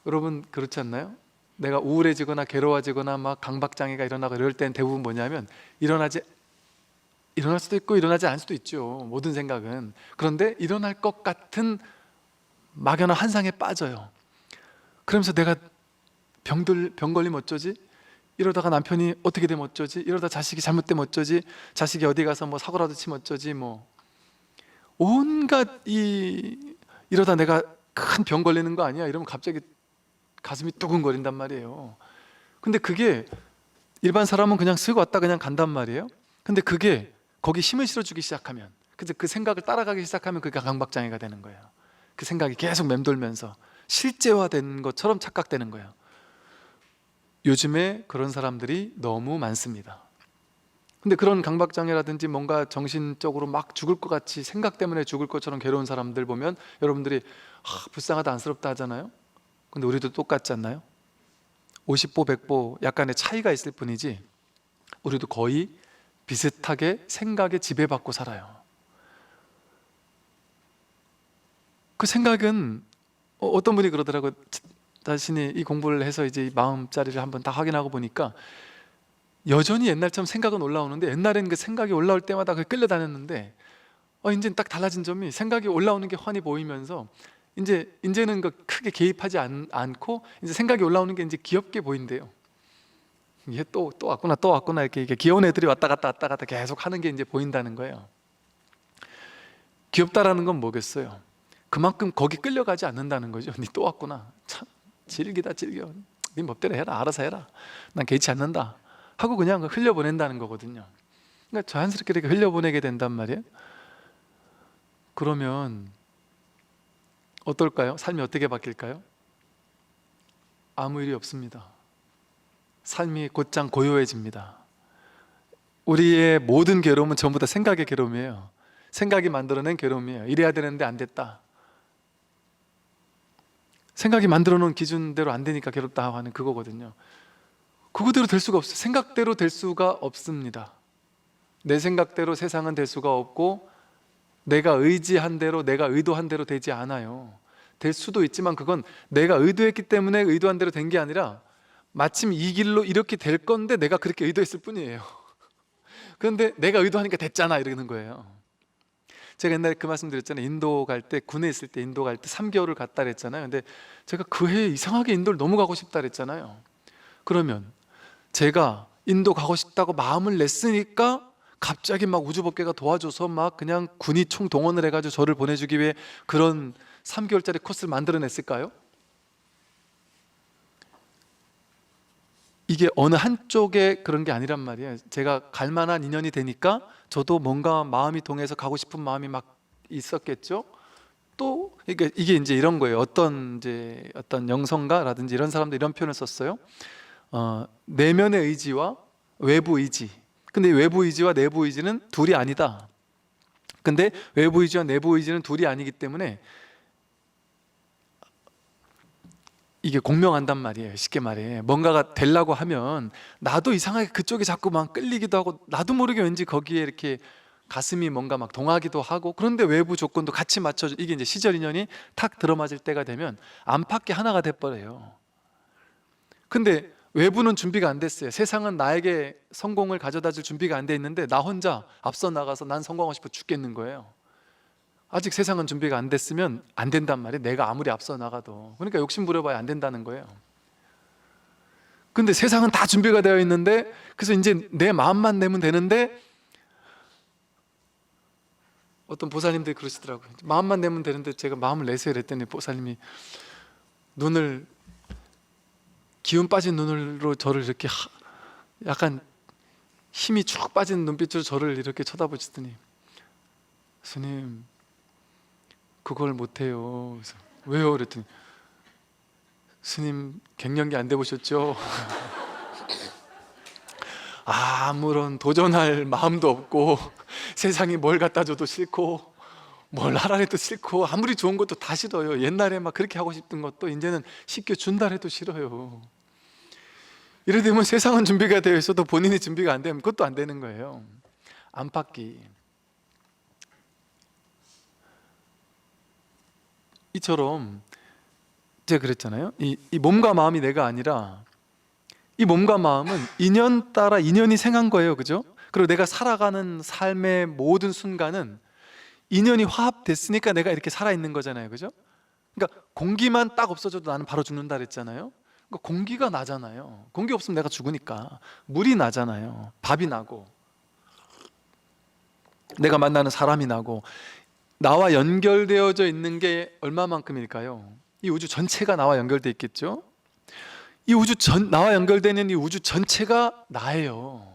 여러분 그렇지 않나요? 내가 우울해지거나 괴로워지거나 막 강박장애가 일어나고 이럴 땐 대부분 뭐냐면 일어날 수도 있고 일어나지 않을 수도 있죠. 모든 생각은. 그런데 일어날 것 같은 막연한 환상에 빠져요. 그러면서 내가 병 걸리면 어쩌지? 이러다가 남편이 어떻게 되면 어쩌지? 이러다 자식이 잘못되면 어쩌지? 자식이 어디 가서 뭐 사고라도 치면 어쩌지? 뭐 온갖 이러다 내가 큰 병 걸리는 거 아니야? 이러면 갑자기 가슴이 두근거린단 말이에요. 근데 그게 일반 사람은 그냥 쓰고 왔다 그냥 간단 말이에요. 근데 그게 거기 힘을 실어주기 시작하면, 그래서 그 생각을 따라가기 시작하면 그게 강박장애가 되는 거예요. 그 생각이 계속 맴돌면서 실제화된 것처럼 착각되는 거예요. 요즘에 그런 사람들이 너무 많습니다. 근데 그런 강박장애라든지 뭔가 정신적으로 막 죽을 것 같이 생각 때문에 죽을 것처럼 괴로운 사람들 보면 여러분들이 불쌍하다 안쓰럽다 하잖아요. 근데 우리도 똑같지 않나요? 50보 100보 약간의 차이가 있을 뿐이지 우리도 거의 비슷하게 생각에 지배받고 살아요. 그 생각은 어떤 분이 그러더라고요. 자신이 이 공부를 해서 이제 이 마음자리를 한번 다 확인하고 보니까 여전히 옛날처럼 생각은 올라오는데, 옛날에는 그 생각이 올라올 때마다 그 끌려다녔는데 이제는 딱 달라진 점이 생각이 올라오는 게 환히 보이면서 이제는 그 크게 개입하지 않고 이제 생각이 올라오는 게 이제 귀엽게 보인대요. 이게 또 왔구나 이렇게 귀여운 애들이 왔다 갔다 계속 하는 게 이제 보인다는 거예요. 귀엽다라는 건 뭐겠어요? 그만큼 거기 끌려가지 않는다는 거죠. 니 또 왔구나. 참 즐기다 즐겨. 네 멋대로 해라. 알아서 해라. 난 개의치 않는다 하고 그냥 흘려보낸다는 거거든요. 그러니까 자연스럽게 이렇게 흘려보내게 된단 말이에요. 그러면 어떨까요? 삶이 어떻게 바뀔까요? 아무 일이 없습니다. 삶이 곧장 고요해집니다. 우리의 모든 괴로움은 전부 다 생각의 괴로움이에요. 생각이 만들어낸 괴로움이에요. 이래야 되는데 안 됐다. 생각이 만들어 놓은 기준대로 안 되니까 괴롭다 하는 그거거든요. 그거대로 될 수가 없어요. 생각대로 될 수가 없습니다. 내 생각대로 세상은 될 수가 없고 내가 의지한 대로, 내가 의도한 대로 되지 않아요. 될 수도 있지만 그건 내가 의도했기 때문에 의도한 대로 된 게 아니라 마침 이 길로 이렇게 될 건데 내가 그렇게 의도했을 뿐이에요. 그런데 내가 의도하니까 됐잖아 이러는 거예요. 제가 옛날에 그 말씀 드렸잖아요. 인도 갈 때, 군에 있을 때 인도 갈 때 3개월을 갔다 그랬잖아요. 근데 제가 그 해에 이상하게 인도를 너무 가고 싶다 그랬잖아요. 그러면 제가 인도 가고 싶다고 마음을 냈으니까 갑자기 막 우주법계가 도와줘서 막 그냥 군이 총동원을 해가지고 저를 보내주기 위해 그런 3개월짜리 코스를 만들어냈을까요? 이게 어느 한쪽에 그런 게 아니란 말이에요. 제가 갈 만한 인연이 되니까 저도 뭔가 마음이 동해서 가고 싶은 마음이 막 있었겠죠. 또 이게 이제 이런 거예요. 어떤 영성가라든지 이런 사람들 이런 표현을 썼어요. 내면의 의지와 외부 의지. 근데 외부 의지와 내부 의지는 둘이 아니다. 근데 외부 의지와 내부 의지는 둘이 아니기 때문에 이게 공명한단 말이에요. 쉽게 말해. 뭔가가 되려고 하면 나도 이상하게 그쪽에 자꾸 막 끌리기도 하고 나도 모르게 왠지 거기에 이렇게 가슴이 뭔가 막 동하기도 하고, 그런데 외부 조건도 같이 맞춰줘. 이게 이제 시절 인연이 탁 들어맞을 때가 되면 안팎이 하나가 돼버려요. 근데 외부는 준비가 안 됐어요. 세상은 나에게 성공을 가져다 줄 준비가 안 돼 있는데 나 혼자 앞서 나가서 난 성공하고 싶어 죽겠는 거예요. 아직 세상은 준비가 안 됐으면 안 된단 말이에요. 내가 아무리 앞서 나가도. 그러니까 욕심 부려봐야 안 된다는 거예요. 근데 세상은 다 준비가 되어 있는데, 그래서 이제 내 마음만 내면 되는데, 어떤 보살님들이 그러시더라고요. 마음만 내면 되는데 제가 마음을 내세요 그랬더니 보살님이 기운 빠진 눈으로 저를 이렇게 약간 힘이 쭉 빠진 눈빛으로 저를 이렇게 쳐다보시더니 스님 그걸 못해요. 그래서 왜요? 그랬더니 스님 갱년기 안 돼보셨죠? 아무런 도전할 마음도 없고 세상이 뭘 갖다 줘도 싫고 뭘 하라 해도 싫고 아무리 좋은 것도 다 싫어요. 옛날에 막 그렇게 하고 싶던 것도 이제는 쉽게 준다 해도 싫어요. 이래 되면 세상은 준비가 되어 있어도 본인이 준비가 안 되면 그것도 안 되는 거예요. 안팎이. 이처럼 제가 그랬잖아요. 이 몸과 마음이 내가 아니라 이 몸과 마음은 인연 따라 인연이 생한 거예요. 그죠? 그리고 내가 살아가는 삶의 모든 순간은 인연이 화합됐으니까 내가 이렇게 살아있는 거잖아요. 그죠? 그러니까 공기만 딱 없어져도 나는 바로 죽는다 그랬잖아요. 그러니까 공기가 나잖아요. 공기 없으면 내가 죽으니까. 물이 나잖아요. 밥이 나고 내가 만나는 사람이 나고 나와 연결되어져 있는 게 얼마만큼일까요? 이 우주 전체가 나와 연결돼 있겠죠? 나와 연결되는 이 우주 전체가 나예요.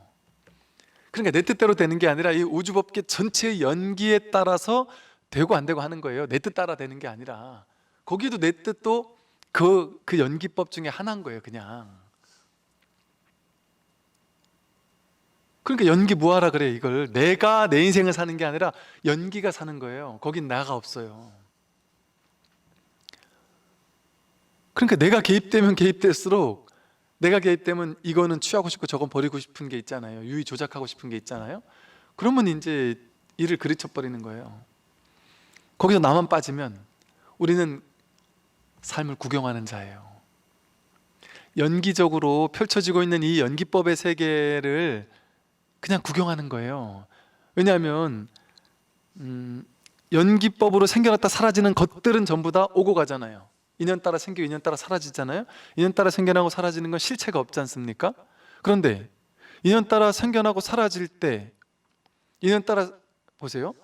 그러니까 내 뜻대로 되는 게 아니라 이 우주법계 전체의 연기에 따라서 되고 안 되고 하는 거예요. 내 뜻 따라 되는 게 아니라 거기도 내 뜻도 그 연기법 중에 하나인 거예요. 그냥. 그러니까 연기 뭐하라 그래. 이걸 내가 내 인생을 사는 게 아니라 연기가 사는 거예요. 거긴 나가 없어요. 그러니까 내가 개입되면 개입될수록, 내가 개입되면 이거는 취하고 싶고 저건 버리고 싶은 게 있잖아요. 유의 조작하고 싶은 게 있잖아요. 그러면 이제 일을 그르쳐버리는 거예요. 거기서 나만 빠지면 우리는 삶을 구경하는 자예요. 연기적으로 펼쳐지고 있는 이 연기법의 세계를 그냥 구경하는 거예요. 왜냐하면 연기법으로 생겨났다 사라지는 것들은 전부 다 오고 가잖아요. 인연 따라 생기고 인연 따라 사라지잖아요. 인연 따라 생겨나고 사라지는 건 실체가 없지 않습니까? 그런데 인연 따라 생겨나고 사라질 때, 인연 따라 보세요.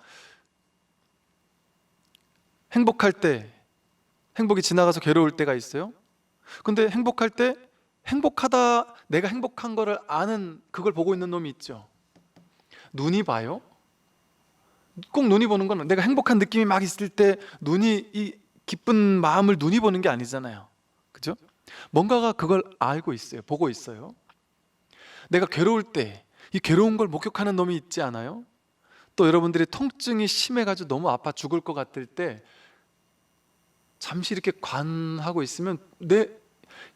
행복할 때 행복이 지나가서 괴로울 때가 있어요. 근데 행복할 때 행복하다, 내가 행복한 거를 아는, 그걸 보고 있는 놈이 있죠. 눈이 봐요. 꼭 눈이 보는 건 내가 행복한 느낌이 막 있을 때 눈이, 이 기쁜 마음을 눈이 보는 게 아니잖아요. 그죠? 뭔가가 그걸 알고 있어요. 보고 있어요. 내가 괴로울 때 이 괴로운 걸 목격하는 놈이 있지 않아요? 또 여러분들이 통증이 심해가지고 너무 아파 죽을 것 같을 때 잠시 이렇게 관하고 있으면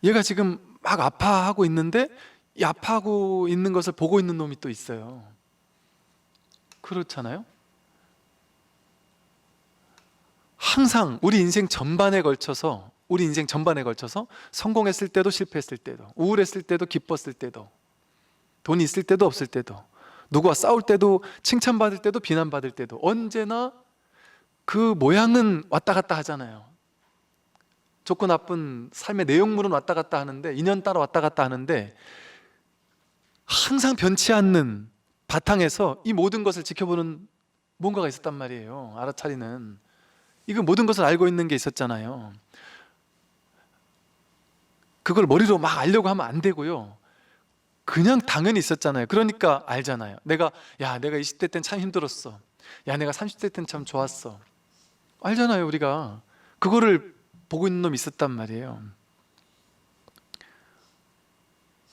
얘가 지금 막 아파하고 있는데 이 아파하고 있는 것을 보고 있는 놈이 또 있어요. 그렇잖아요? 항상 우리 인생 전반에 걸쳐서 성공했을 때도 실패했을 때도, 우울했을 때도 기뻤을 때도, 돈이 있을 때도 없을 때도, 누구와 싸울 때도 칭찬받을 때도 비난받을 때도 언제나 그 모양은 왔다 갔다 하잖아요. 좋고 나쁜 삶의 내용물은 왔다 갔다 하는데, 인연 따라 왔다 갔다 하는데, 항상 변치 않는 바탕에서 이 모든 것을 지켜보는 뭔가가 있었단 말이에요. 알아차리는. 이거 모든 것을 알고 있는 게 있었잖아요. 그걸 머리로 막 알려고 하면 안 되고요. 그냥 당연히 있었잖아요. 그러니까 알잖아요. 내가 20대 땐 참 힘들었어. 내가 30대 땐 참 좋았어. 알잖아요, 우리가. 그거를 보고 있는 놈이 있었단 말이에요.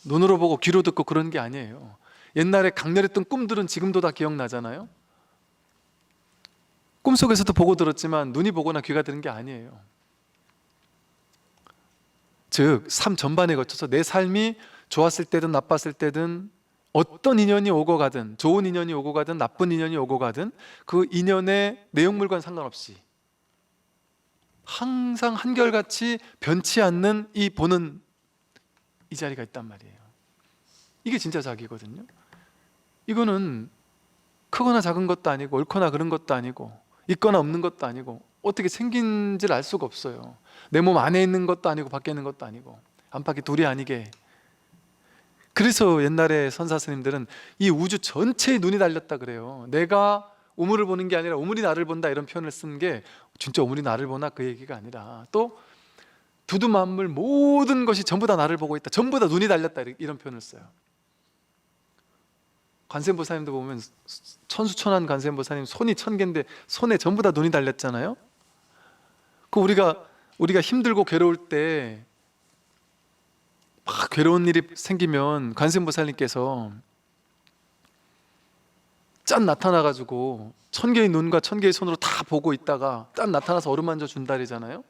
눈으로 보고 귀로 듣고 그런 게 아니에요. 옛날에 강렬했던 꿈들은 지금도 다 기억나잖아요. 꿈속에서도 보고 들었지만 눈이 보거나 귀가 들은 게 아니에요. 즉, 삶 전반에 거쳐서 내 삶이 좋았을 때든 나빴을 때든, 어떤 인연이 오고 가든, 좋은 인연이 오고 가든 나쁜 인연이 오고 가든, 그 인연의 내용물과는 상관없이 항상 한결같이 변치 않는 이 보는 이 자리가 있단 말이에요. 이게 진짜 자기거든요. 이거는 크거나 작은 것도 아니고 옳거나 그른 것도 아니고 있거나 없는 것도 아니고 어떻게 생긴지를 알 수가 없어요. 내 몸 안에 있는 것도 아니고 밖에 있는 것도 아니고 안팎이 둘이 아니게. 그래서 옛날에 선사 스님들은 이 우주 전체에 눈이 달렸다 그래요. 내가 우물을 보는 게 아니라 우물이 나를 본다, 이런 표현을 쓴 게 진짜 우물이 나를 보나 그 얘기가 아니라, 또 두두만물 모든 것이 전부 다 나를 보고 있다, 전부 다 눈이 달렸다, 이런 표현을 써요. 관세음보살님도 보면 천수천한 관세음보살님 손이 1000개인데 손에 전부 다 눈이 달렸잖아요. 그 우리가 우리가 힘들고 괴로울 때 막 괴로운 일이 생기면 관세음보살님께서 짠 나타나가지고 1000개의 눈과 1000개의 손으로 다 보고 있다가 짠 나타나서 어루만져 준다리잖아요.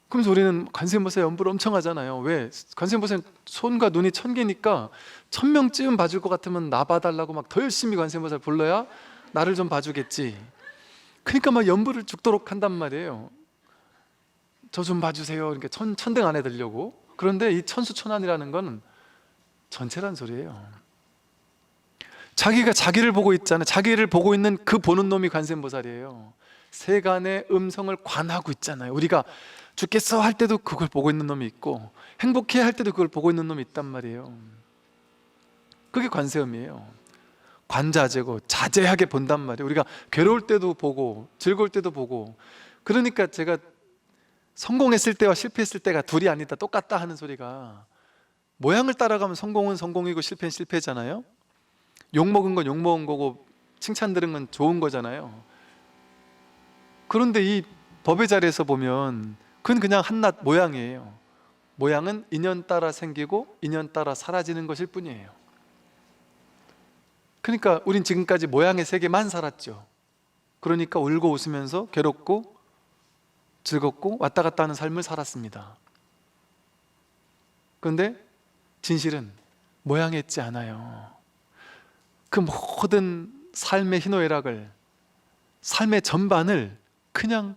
그러면서 우리는 관세음보살 연부를 엄청 하잖아요. 왜? 관세음보살 손과 눈이 1000개니까 1000명쯤 봐줄 것 같으면 나 봐달라고 막 더 열심히 관세음보살 불러야 나를 좀 봐주겠지. 그러니까 막 연부를 죽도록 한단 말이에요. 저 좀 봐주세요. 그러니까 천등 안에 들려고. 그런데 이 천수천안이라는 건 전체란 소리예요. 자기가 자기를 보고 있잖아요. 자기를 보고 있는 그 보는 놈이 관세음보살이에요. 세간의 음성을 관하고 있잖아요. 우리가 죽겠어 할 때도 그걸 보고 있는 놈이 있고, 행복해 할 때도 그걸 보고 있는 놈이 있단 말이에요. 그게 관세음이에요. 관자재고 자제하게 본단 말이에요. 우리가 괴로울 때도 보고 즐거울 때도 보고. 그러니까 제가 성공했을 때와 실패했을 때가 둘이 아니다, 똑같다 하는 소리가, 모양을 따라가면 성공은 성공이고 실패는 실패잖아요. 욕먹은 건 욕먹은 거고 칭찬 들은 건 좋은 거잖아요. 그런데 이 법의 자리에서 보면 그건 그냥 한낱 모양이에요. 모양은 인연 따라 생기고 인연 따라 사라지는 것일 뿐이에요. 그러니까 우린 지금까지 모양의 세계만 살았죠. 그러니까 울고 웃으면서 괴롭고 즐겁고 왔다 갔다 하는 삶을 살았습니다. 그런데 진실은 모양에 있지 않아요. 그 모든 삶의 희노애락을, 삶의 전반을 그냥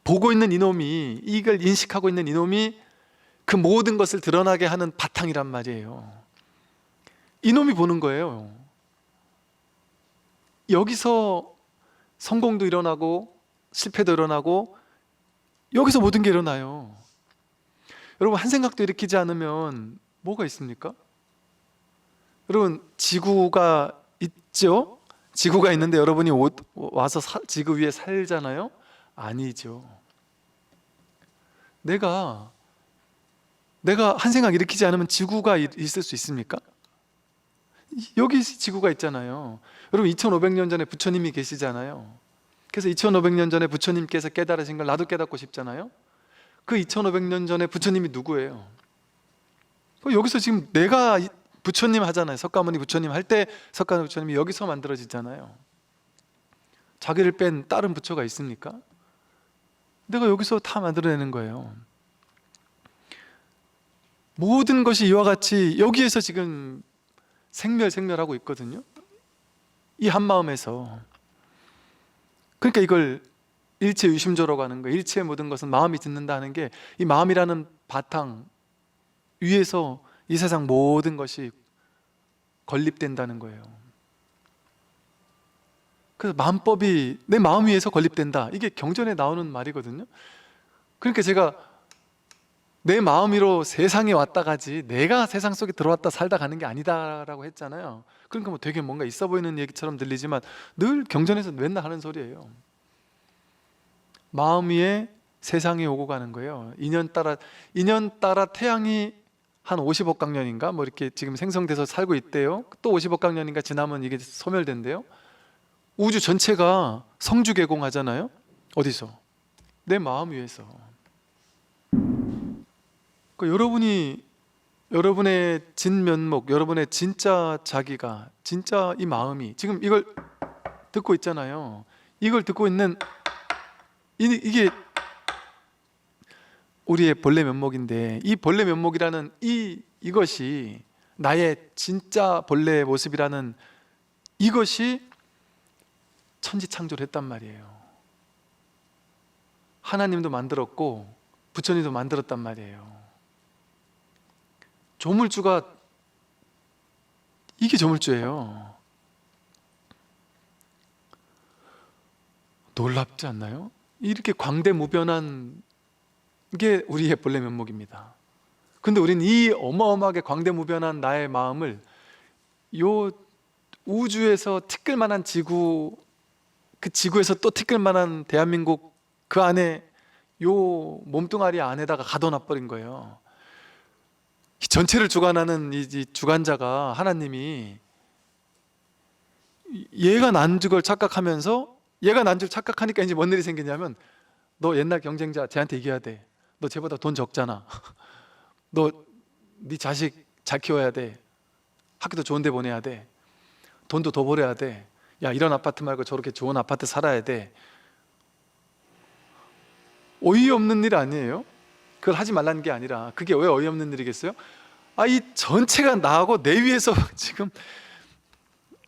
보고 있는 이놈이, 이걸 인식하고 있는 이놈이 그 모든 것을 드러나게 하는 바탕이란 말이에요. 이놈이 보는 거예요. 여기서 성공도 일어나고 실패도 일어나고 여기서 모든 게 일어나요. 여러분, 한 생각도 일으키지 않으면 뭐가 있습니까? 여러분, 지구가 있죠? 지구가 있는데 여러분이 와서 지구 위에 살잖아요? 아니죠. 내가 한 생각 일으키지 않으면 지구가 있을 수 있습니까? 여기 지구가 있잖아요. 여러분, 2500년 전에 부처님이 계시잖아요. 그래서 2500년 전에 부처님께서 깨달으신 걸 나도 깨닫고 싶잖아요. 그 2500년 전에 부처님이 누구예요? 여기서 지금 내가 부처님 하잖아요. 석가모니 부처님 할 때 석가모니 부처님이 여기서 만들어지잖아요. 자기를 뺀 다른 부처가 있습니까? 내가 여기서 다 만들어내는 거예요. 모든 것이 이와 같이 여기에서 지금 생멸하고 있거든요. 이 한마음에서. 그러니까 이걸 일체 유심조라고 하는 거예요. 일체의 모든 것은 마음이 듣는다 하는 게, 이 마음이라는 바탕 위에서 이 세상 모든 것이 건립된다는 거예요. 그래서 마음법이 내 마음 위에서 건립된다, 이게 경전에 나오는 말이거든요. 그러니까 제가 내 마음 위로 세상에 왔다 가지 내가 세상 속에 들어왔다 살다 가는 게 아니다라고 했잖아요. 그러니까 뭐 되게 뭔가 있어 보이는 얘기처럼 들리지만 늘 경전에서 맨날 하는 소리예요. 마음 위에 세상이 오고 가는 거예요. 인연 따라 태양이 한 50억 강년인가 뭐 이렇게 지금 생성돼서 살고 있대요. 또 50억 강년인가 지나면 이게 소멸된대요. 우주 전체가 성주개공하잖아요. 어디서? 내 마음 위에서. 여러분이, 여러분의 진면목, 여러분의 진짜 자기가, 진짜 이 마음이 지금 이걸 듣고 있잖아요. 이걸 듣고 있는 이게 우리의 본래 면목인데, 이 본래 면목이라는 이것이 나의 진짜 본래의 모습이라는 이것이 천지창조를 했단 말이에요. 하나님도 만들었고 부처님도 만들었단 말이에요. 조물주가, 이게 조물주예요. 놀랍지 않나요? 이렇게 광대무변한 게 우리의 본래 면목입니다. 근데 우리는 이 어마어마하게 광대무변한 나의 마음을 요 우주에서 티끌만한 지구, 그 지구에서 또 티끌만한 대한민국 그 안에 요 몸뚱아리 안에다가 가둬놔 버린 거예요. 전체를 주관하는 이 주관자가 하나님이, 얘가 난 줄 착각하면서, 얘가 난 줄 착각하니까 이제 뭔 일이 생기냐면 너 옛날 경쟁자 쟤한테 이겨야 돼. 너 쟤보다 돈 적잖아. 너 네 자식 잘 키워야 돼. 학교도 좋은 데 보내야 돼. 돈도 더 벌어야 돼. 야, 이런 아파트 말고 저렇게 좋은 아파트 살아야 돼. 어이없는 일 아니에요? 그걸 하지 말라는 게 아니라, 그게 왜 어이없는 일이겠어요? 이 전체가 나하고 내 위에서 지금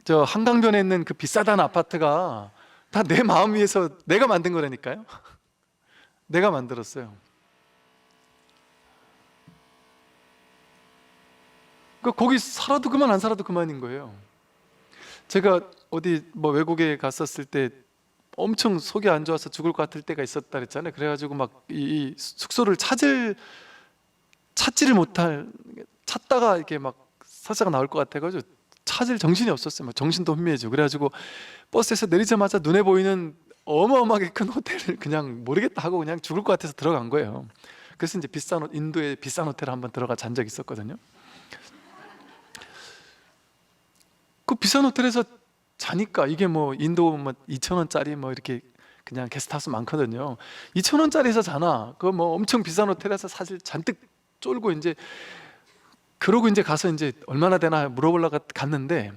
저 한강변에 있는 그 비싸다는 아파트가 다 내 마음 위에서 내가 만든 거라니까요. 내가 만들었어요. 그러니까 거기 살아도 그만 안 살아도 그만인 거예요. 제가 어디 뭐 외국에 갔었을 때 엄청 속이 안 좋아서 죽을 것 같을 때가 있었다 그랬잖아요. 그래가지고 막 이 숙소를 찾지를 못할, 찾다가 이렇게 막 설사가 나올 것 같아가지고 찾을 정신이 없었어요. 막 정신도 혼미해지고. 그래가지고 버스에서 내리자마자 눈에 보이는 어마어마하게 큰 호텔을 그냥 모르겠다 하고 그냥 죽을 것 같아서 들어간 거예요. 그래서 이제 인도의 비싼 호텔 한번 들어가 잔 적이 있었거든요. 그 비싼 호텔에서 자니까 이게 뭐 인도 뭐 2,000원짜리 뭐 이렇게 그냥 게스트하우스 많거든요. 2,000원짜리에서 자나? 그 뭐 엄청 비싼 호텔에서 사실 잔뜩 쫄고 이제 그러고 이제 가서 이제 얼마나 되나 물어보려고 갔는데,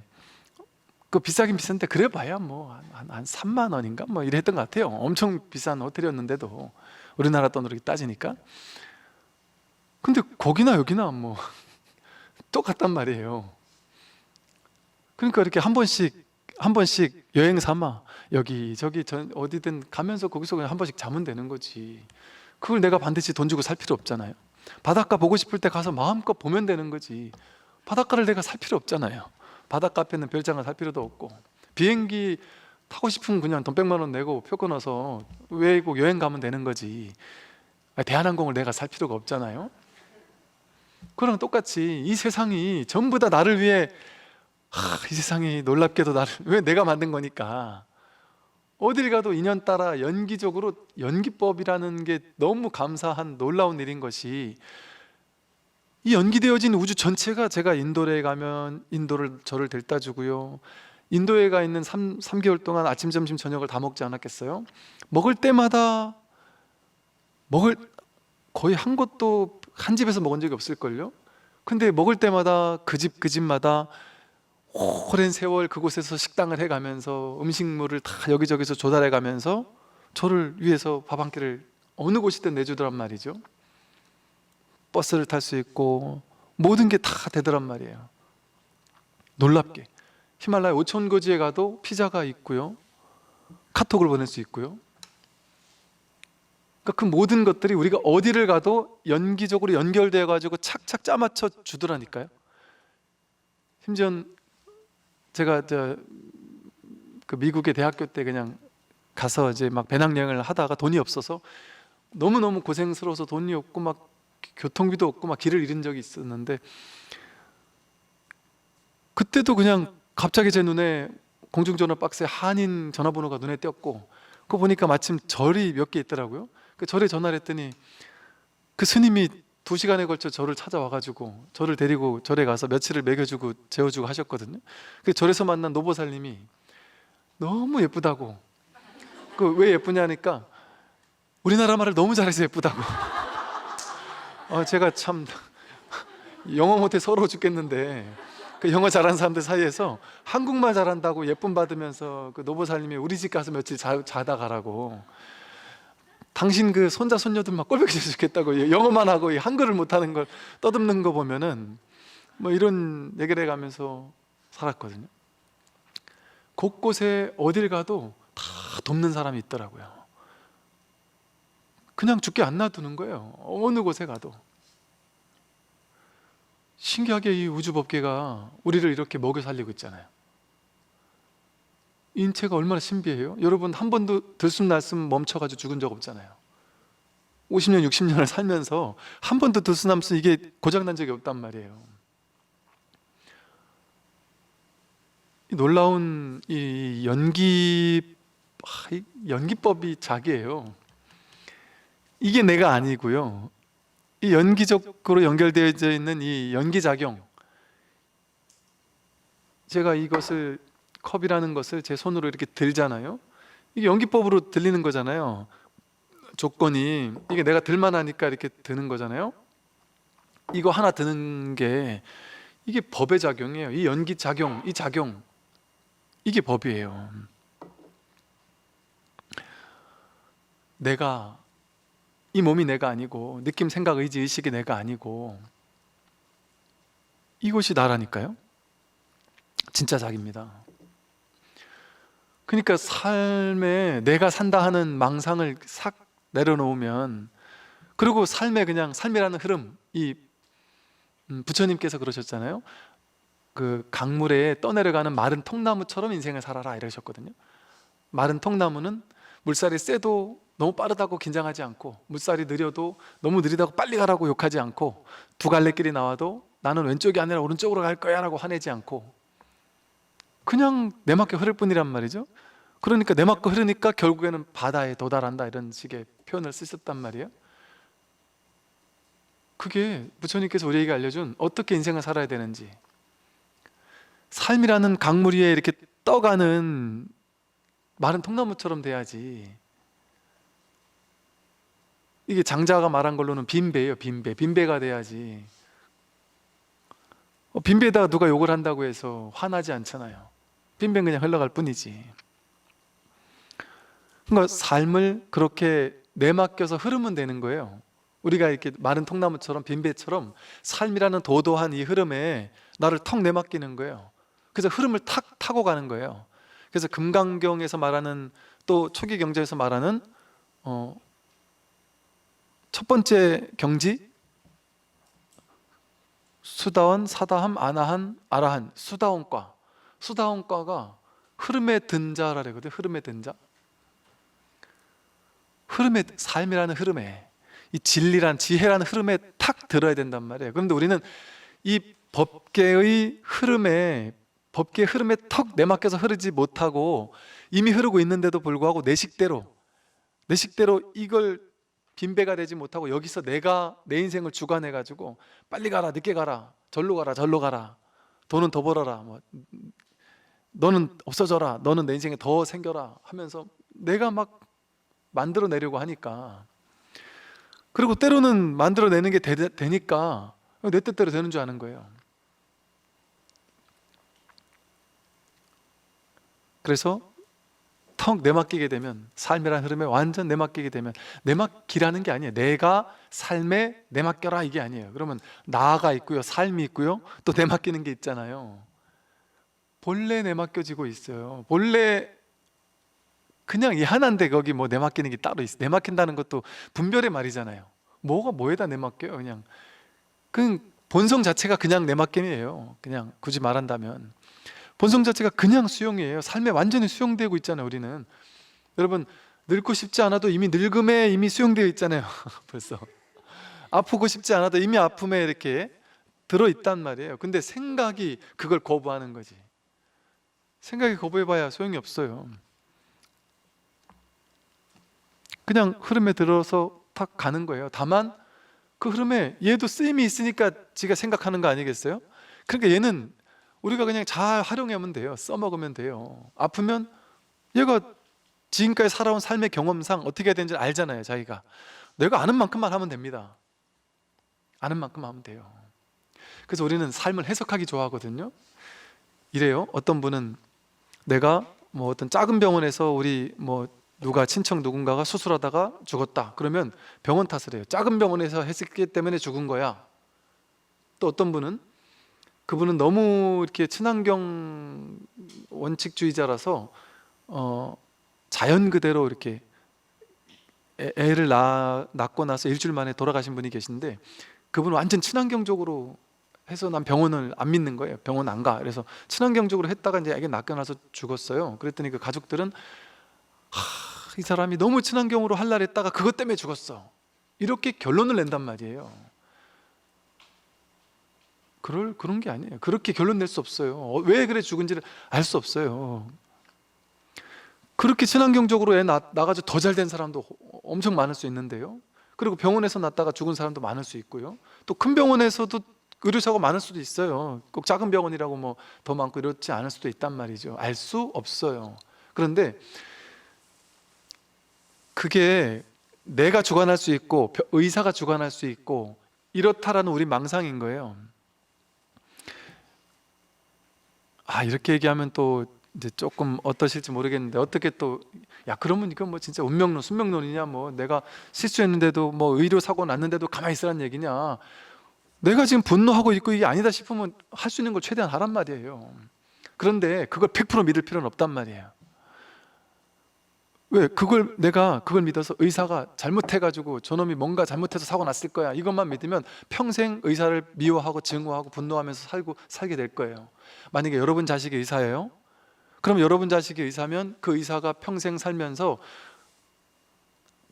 그 비싸긴 비싼데 그래 봐야 뭐 한 3만 원인가 뭐 이랬던 것 같아요. 엄청 비싼 호텔이었는데도 우리나라 돈으로 따지니까. 근데 거기나 여기나 뭐 똑같단 말이에요. 그러니까 이렇게 한 번씩 여행 삼아 여기저기 어디든 가면서 거기서 그냥 한 번씩 자면 되는 거지. 그걸 내가 반드시 돈 주고 살 필요 없잖아요. 바닷가 보고 싶을 때 가서 마음껏 보면 되는 거지. 바닷가를 내가 살 필요 없잖아요. 바닷가 앞에 있는 별장을 살 필요도 없고, 비행기 타고 싶으면 그냥 돈 100만 원 내고 표 끊어서 외국 여행 가면 되는 거지. 대한항공을 내가 살 필요가 없잖아요. 그랑 똑같이 이 세상이 전부 다 나를 위해, 이 세상이 놀랍게도 나를 왜 내가 만든 거니까 어딜 가도 인연따라 연기적으로, 연기법이라는 게 너무 감사한 놀라운 일인 것이, 이 연기되어진 우주 전체가, 제가 인도에 가면 인도를 저를 데려다 주고요, 인도에 가 있는 3개월 동안 아침 점심 저녁을 다 먹지 않았겠어요? 먹을 때마다 거의 한 곳도 한 집에서 먹은 적이 없을걸요? 근데 먹을 때마다 그 집마다 오랜 세월 그곳에서 식당을 해가면서 음식물을 다 여기저기서 조달해 가면서 저를 위해서 밥 한 끼를 어느 곳이든 내주더란 말이죠. 버스를 탈 수 있고 모든 게 다 되더란 말이에요. 놀랍게 히말라야 5,000고지에 가도 피자가 있고요, 카톡을 보낼 수 있고요. 그러니까 그 모든 것들이 우리가 어디를 가도 연기적으로 연결되어 가지고 착착 짜맞춰 주더라니까요. 심지어 제가 그 미국의 대학교 때 그냥 가서 이제 막 배낭여행을 하다가 돈이 없어서 너무너무 고생스러워서 돈이 없고 막 교통비도 없고 막 길을 잃은 적이 있었는데, 그때도 그냥 갑자기 제 눈에 공중전화 박스에 한인 전화번호가 눈에 띄었고, 그거 보니까 마침 절이 몇 개 있더라고요. 그 절에 전화를 했더니 그 스님이 2시간에 걸쳐 저를 찾아와가지고 저를 데리고 절에 가서 며칠을 먹여주고 재워주고 하셨거든요. 그 절에서 만난 노보살님이 너무 예쁘다고. 그 왜 예쁘냐니까 우리나라 말을 너무 잘해서 예쁘다고. 제가 참 영어 못해 서러워 죽겠는데, 그 영어 잘하는 사람들 사이에서 한국말 잘한다고 예쁨 받으면서 그 노보살님이 우리 집 가서 며칠 자다 가라고, 당신 그 손자 손녀들 막 꼴보기 좋겠다고 영어만 하고 한글을 못하는 걸 떠듬는 거 보면은 뭐 이런 얘기를 해가면서 살았거든요. 곳곳에 어딜 가도 다 돕는 사람이 있더라고요. 그냥 죽게 안 놔두는 거예요. 어느 곳에 가도. 신기하게 이 우주법계가 우리를 이렇게 먹여 살리고 있잖아요. 인체가 얼마나 신비해요. 여러분 한 번도 들숨날숨 멈춰가지고 죽은 적 없잖아요. 50년 60년을 살면서 한 번도 들숨날숨 이게 고장난 적이 없단 말이에요. 이 놀라운 이 연기법이 자기예요. 이게 내가 아니고요, 이 연기적으로 연결되어 있는 이 연기작용, 제가 이것을, 컵이라는 것을 제 손으로 이렇게 들잖아요. 이게 연기법으로 들리는 거잖아요. 조건이 이게 내가 들만하니까 이렇게 드는 거잖아요. 이거 하나 드는 게 이게 법의 작용이에요. 이 연기 작용, 이 작용, 이게 법이에요. 내가, 이 몸이 내가 아니고, 느낌, 생각, 의지, 의식이 내가 아니고, 이것이 나라니까요. 진짜 자기입니다. 그러니까 삶에 내가 산다 하는 망상을 싹 내려놓으면, 그리고 삶에 그냥 삶이라는 흐름, 이 부처님께서 그러셨잖아요. 그 강물에 떠내려가는 마른 통나무처럼 인생을 살아라 이러셨거든요. 마른 통나무는 물살이 세도 너무 빠르다고 긴장하지 않고, 물살이 느려도 너무 느리다고 빨리 가라고 욕하지 않고, 두 갈래 길이 나와도 나는 왼쪽이 아니라 오른쪽으로 갈 거야 라고 화내지 않고, 그냥 내맞게 흐를 뿐이란 말이죠. 그러니까 내맞게 흐르니까 결국에는 바다에 도달한다, 이런 식의 표현을 쓰셨단 말이에요. 그게 부처님께서 우리에게 알려준 어떻게 인생을 살아야 되는지, 삶이라는 강물 위에 이렇게 떠가는 마른 통나무처럼 돼야지. 이게 장자가 말한 걸로는 빈배예요. 빈배가 돼야지. 빈배에다가 누가 욕을 한다고 해서 화나지 않잖아요. 빈배는 그냥 흘러갈 뿐이지. 그러니까 삶을 그렇게 내맡겨서 흐르면 되는 거예요. 우리가 이렇게 마른 통나무처럼, 빈배처럼 삶이라는 도도한 이 흐름에 나를 턱 내맡기는 거예요. 그래서 흐름을 탁 타고 가는 거예요. 그래서 금강경에서 말하는, 또 초기 경전에서 말하는 첫 번째 경지, 수다원, 사다함, 아나한, 아라한, 수다원과. 수다원과가 흐름에 든 자라 그러거든요. 흐름에 든 자. 흐름에, 삶이라는 흐름에, 이 진리란, 지혜라는 흐름에 탁 들어야 된단 말이에요. 그런데 우리는 이 법계의 흐름에 턱 내맡겨서 흐르지 못하고, 이미 흐르고 있는데도 불구하고 내 식대로 이걸 빈배가 되지 못하고, 여기서 내가 내 인생을 주관해가지고 빨리 가라, 늦게 가라, 절로 가라, 돈은 더 벌어라, 너는 없어져라, 너는 내 인생에 더 생겨라 하면서 내가 막 만들어내려고 하니까, 그리고 때로는 만들어내는 게 되니까 내 뜻대로 되는 줄 아는 거예요. 그래서 턱 내맡기게 되면, 삶이라는 흐름에 완전 내맡기게 되면, 내맡기라는 게 아니에요. 내가 삶에 내맡겨라 이게 아니에요. 그러면 나가 있고요, 삶이 있고요, 또 내맡기는 게 있잖아요. 본래 내맡겨지고 있어요. 본래 그냥 이 하나인데 거기 뭐 내맡기는 게 따로 있어요. 내맡긴다는 것도 분별의 말이잖아요. 뭐가 뭐에다 내맡겨요? 그냥 그 본성 자체가 그냥 내맡김이에요. 그냥 굳이 말한다면 본성 자체가 그냥 수용이에요. 삶에 완전히 수용되고 있잖아요. 우리는, 여러분, 늙고 싶지 않아도 이미 늙음에 이미 수용되어 있잖아요. 벌써 아프고 싶지 않아도 이미 아픔에 이렇게 들어있단 말이에요. 근데 생각이 그걸 거부하는 거지. 생각이 거부해봐야 소용이 없어요. 그냥 흐름에 들어서 탁 가는 거예요. 다만 그 흐름에 얘도 쓰임이 있으니까 지가 생각하는 거 아니겠어요? 그러니까 얘는 우리가 그냥 잘 활용하면 돼요. 써먹으면 돼요. 아프면 얘가 지금까지 살아온 삶의 경험상 어떻게 해야 되는지 알잖아요. 자기가 내가 아는 만큼만 하면 됩니다. 아는 만큼 하면 돼요. 그래서 우리는 삶을 해석하기 좋아하거든요. 이래요. 어떤 분은 내가 뭐 어떤 작은 병원에서 우리 뭐 누가 친척 누군가가 수술하다가 죽었다. 그러면 병원 탓을 해요. 작은 병원에서 했기 때문에 죽은 거야. 또 어떤 분은, 그분은 너무 이렇게 친환경 원칙주의자라서 자연 그대로 이렇게 애를 낳고 나서 일주일 만에 돌아가신 분이 계신데, 그분은 완전 친환경적으로 해서 난 병원을 안 믿는 거예요. 병원 안 가. 그래서 친환경적으로 했다가 이제 애기 낳고 나서 죽었어요. 그랬더니 그 가족들은 이 사람이 너무 친환경으로 하려고 했다가 그것 때문에 죽었어, 이렇게 결론을 낸단 말이에요. 그런 게 아니에요. 그렇게 결론 낼 수 없어요. 왜 그래 죽은지를 알 수 없어요. 그렇게 친환경적으로 애 낳아가지고 더 잘 된 사람도 엄청 많을 수 있는데요. 그리고 병원에서 낳다가 죽은 사람도 많을 수 있고요. 또 큰 병원에서도 의료사고 많을 수도 있어요. 꼭 작은 병원이라고 뭐 더 많고 이렇지 않을 수도 있단 말이죠. 알 수 없어요. 그런데 그게 내가 주관할 수 있고 의사가 주관할 수 있고 이렇다라는 우리 망상인 거예요. 이렇게 얘기하면 또 이제 조금 어떠실지 모르겠는데, 어떻게 또 그러면 이건 뭐 진짜 운명론, 숙명론이냐, 뭐 내가 실수했는데도 뭐 의료 사고 났는데도 가만히 있으라는 얘기냐, 내가 지금 분노하고 있고 이게 아니다 싶으면 할 수 있는 걸 최대한 하란 말이에요. 그런데 그걸 100% 믿을 필요는 없단 말이에요. 왜? 내가 그걸 믿어서 의사가 잘못해가지고 저놈이 뭔가 잘못해서 사고 났을 거야, 이것만 믿으면 평생 의사를 미워하고 증오하고 분노하면서 살게 될 거예요. 만약에 여러분 자식이 의사예요? 그럼 여러분 자식이 의사면 그 의사가 평생 살면서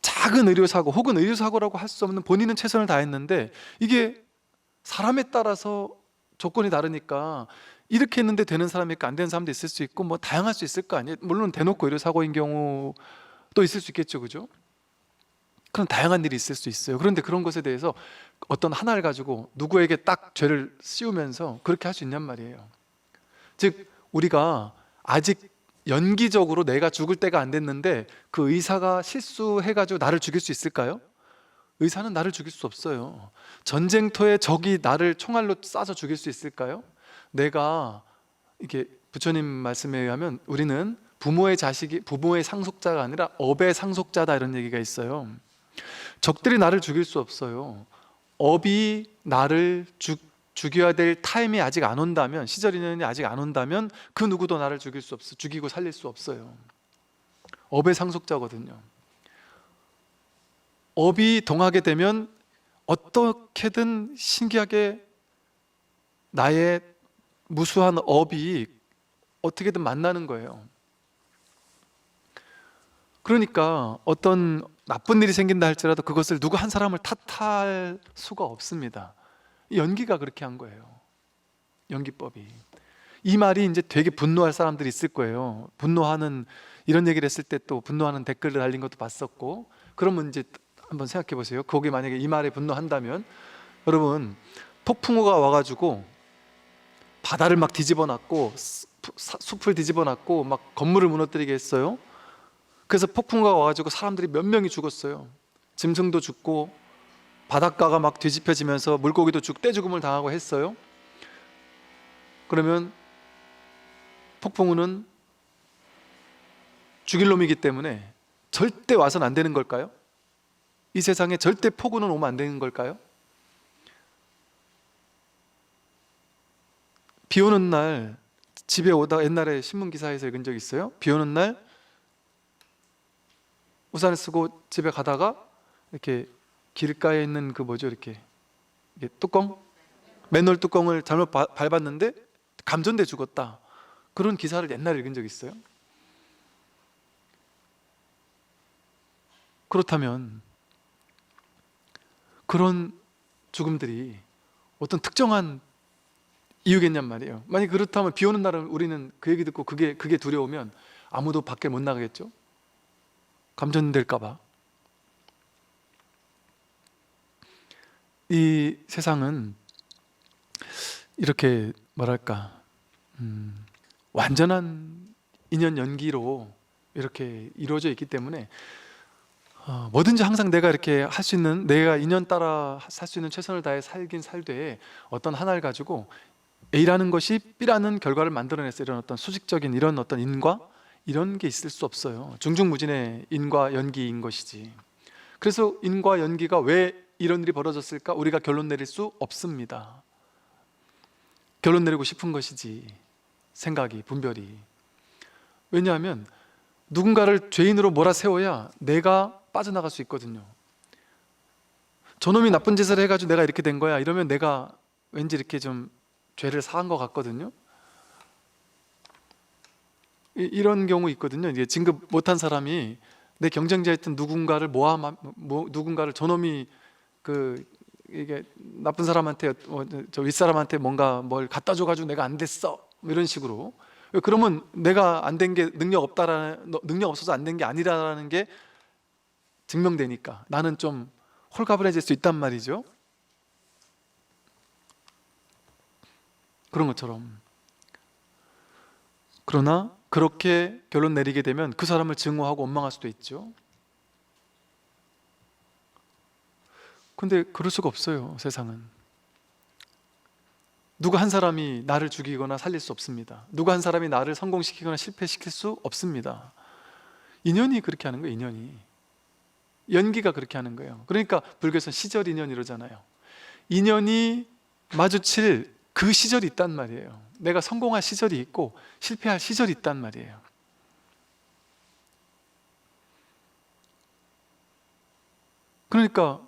작은 의료사고 혹은 의료사고라고 할 수 없는, 본인은 최선을 다했는데 이게 사람에 따라서 조건이 다르니까 이렇게 했는데 되는 사람이 있고 안 되는 사람도 있을 수 있고 뭐 다양할 수 있을 거 아니에요. 물론 대놓고 의료사고인 경우도 있을 수 있겠죠, 그죠? 그런 다양한 일이 있을 수 있어요. 그런데 그런 것에 대해서 어떤 하나를 가지고 누구에게 딱 죄를 씌우면서 그렇게 할 수 있냔 말이에요. 즉 우리가 아직 연기적으로 내가 죽을 때가 안 됐는데 그 의사가 실수해가지고 나를 죽일 수 있을까요? 의사는 나를 죽일 수 없어요. 전쟁터에 적이 나를 총알로 쏴서 죽일 수 있을까요? 내가, 이게 부처님 말씀에 의하면 우리는 부모의 상속자가 아니라 업의 상속자다, 이런 얘기가 있어요. 적들이 나를 죽일 수 없어요. 업이 나를 죽여야 될 타임이 아직 안 온다면, 시절 인연이 아직 안 온다면 그 누구도 나를 죽이고 살릴 수 없어요. 업의 상속자거든요. 업이 동하게 되면 어떻게든 신기하게 나의 무수한 업이 어떻게든 만나는 거예요. 그러니까 어떤 나쁜 일이 생긴다 할지라도 그것을 누구 한 사람을 탓할 수가 없습니다. 연기가 그렇게 한 거예요. 연기법이. 이 말이 이제 되게 분노할 사람들이 있을 거예요. 분노하는, 이런 얘기를 했을 때 또 분노하는 댓글을 달린 것도 봤었고. 그러면 이제 한번 생각해 보세요. 거기 만약에 이 말에 분노한다면, 여러분 폭풍우가 와가지고 바다를 막 뒤집어 놨고 숲을 뒤집어 놨고 막 건물을 무너뜨리게 했어요. 그래서 폭풍우가 와가지고 사람들이 몇 명이 죽었어요. 짐승도 죽고 바닷가가 막 뒤집혀지면서 물고기도 떼죽음을 당하고 했어요. 그러면 폭풍우는 죽일 놈이기 때문에 절대 와서는 안 되는 걸까요? 이 세상에 절대 폭우는 오면 안 되는 걸까요? 비 오는 날 집에 오다, 옛날에 신문기사에서 읽은 적 있어요. 비 오는 날 우산을 쓰고 집에 가다가 이렇게 길가에 있는 그 뭐죠, 이게 뚜껑? 맨홀 뚜껑을 잘못 밟았는데 감전돼 죽었다. 그런 기사를 옛날에 읽은 적 있어요. 그렇다면 그런 죽음들이 어떤 특정한 이유겠냔 말이에요. 만약 그렇다면 비 오는 날은 우리는 그 얘기 듣고 그게 두려우면 아무도 밖에 못 나가겠죠? 감전될까 봐. 이 세상은 이렇게 뭐랄까, 완전한 인연 연기로 이렇게 이루어져 있기 때문에 뭐든지 항상 내가 이렇게 할 수 있는, 내가 인연 따라 살 수 있는 최선을 다해 살긴 살되 어떤 하나를 가지고 A라는 것이 B라는 결과를 만들어냈어요. 이런 어떤 수직적인 이런 어떤 인과, 이런 게 있을 수 없어요. 중중무진의 인과 연기인 것이지. 그래서 인과 연기가 왜 이런 일이 벌어졌을까? 우리가 결론 내릴 수 없습니다. 결론 내리고 싶은 것이지, 생각이, 분별이. 왜냐하면 누군가를 죄인으로 몰아세워야 내가 빠져나갈 수 있거든요. 저놈이 나쁜 짓을 해가지고 내가 이렇게 된 거야, 이러면 내가 왠지 이렇게 좀 죄를 사한 것 같거든요. 이런 경우 있거든요. 이게 진급 못한 사람이 내 경쟁자였던 누군가를 누군가를 저놈이 이게 나쁜 사람한테, 저 윗사람한테 뭔가 뭘 갖다 줘가지고 내가 안 됐어, 이런 식으로. 그러면 내가 안 된 게 능력 없어서 안 된 게 아니라는 게 증명되니까 나는 좀 홀가분해질 수 있단 말이죠. 그런 것처럼. 그러나 그렇게 결론 내리게 되면 그 사람을 증오하고 원망할 수도 있죠. 근데 그럴 수가 없어요. 세상은 누가 한 사람이 나를 죽이거나 살릴 수 없습니다. 누가 한 사람이 나를 성공시키거나 실패시킬 수 없습니다. 인연이 그렇게 하는 거예요. 인연이, 연기가 그렇게 하는 거예요. 그러니까 불교에서는 시절 인연 이러잖아요. 인연이 마주칠 그 시절이 있단 말이에요. 내가 성공할 시절이 있고 실패할 시절이 있단 말이에요. 그러니까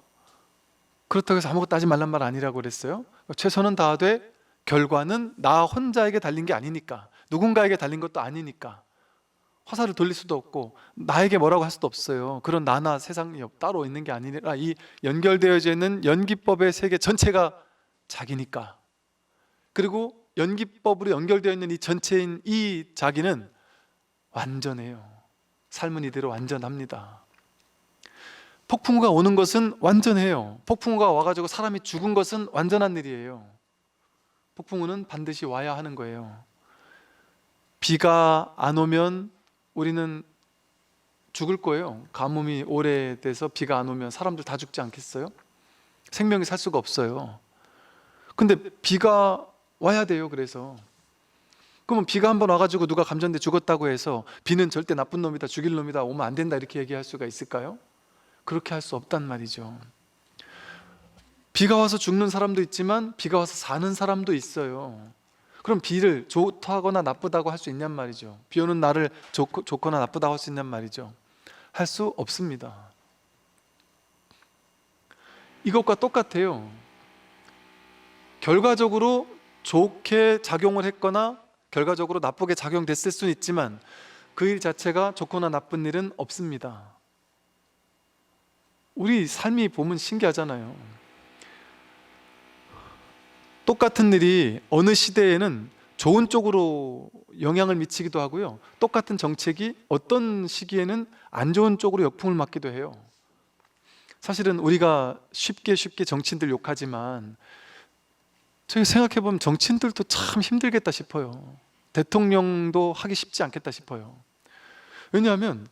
그렇다고 해서 아무것도 하지 말란 말 아니라고 그랬어요. 최선은 다하되 결과는 나 혼자에게 달린 게 아니니까, 누군가에게 달린 것도 아니니까 화살을 돌릴 수도 없고 나에게 뭐라고 할 수도 없어요. 그런 나나 세상이 따로 있는 게 아니라 이 연결되어져 있는 연기법의 세계 전체가 자기니까, 그리고 연기법으로 연결되어 있는 이 전체인 이 자기는 완전해요. 삶은 이대로 완전합니다. 폭풍우가 오는 것은 완전해요. 폭풍우가 와가지고 사람이 죽은 것은 완전한 일이에요. 폭풍우는 반드시 와야 하는 거예요. 비가 안 오면 우리는 죽을 거예요. 가뭄이 오래돼서 비가 안 오면 사람들 다 죽지 않겠어요? 생명이 살 수가 없어요. 근데 비가 와야 돼요. 그래서 그러면 비가 한번 와가지고 누가 감전돼 죽었다고 해서 비는 절대 나쁜 놈이다, 죽일 놈이다, 오면 안 된다 이렇게 얘기할 수가 있을까요? 그렇게 할 수 없단 말이죠. 비가 와서 죽는 사람도 있지만 비가 와서 사는 사람도 있어요. 그럼 비를 좋다거나 나쁘다고 할 수 있냔 말이죠. 비 오는 날을 좋거나 나쁘다고 할 수 있냔 말이죠. 할 수 없습니다. 이것과 똑같아요. 결과적으로 좋게 작용을 했거나 결과적으로 나쁘게 작용됐을 수는 있지만 그 일 자체가 좋거나 나쁜 일은 없습니다. 우리 삶이 보면 신기하잖아요. 똑같은 일이 어느 시대에는 좋은 쪽으로 영향을 미치기도 하고요, 똑같은 정책이 어떤 시기에는 안 좋은 쪽으로 역풍을 맞기도 해요. 사실은 우리가 쉽게 정치인들 욕하지만 저희 생각해보면 정치인들도 참 힘들겠다 싶어요. 대통령도 하기 쉽지 않겠다 싶어요. 왜냐하면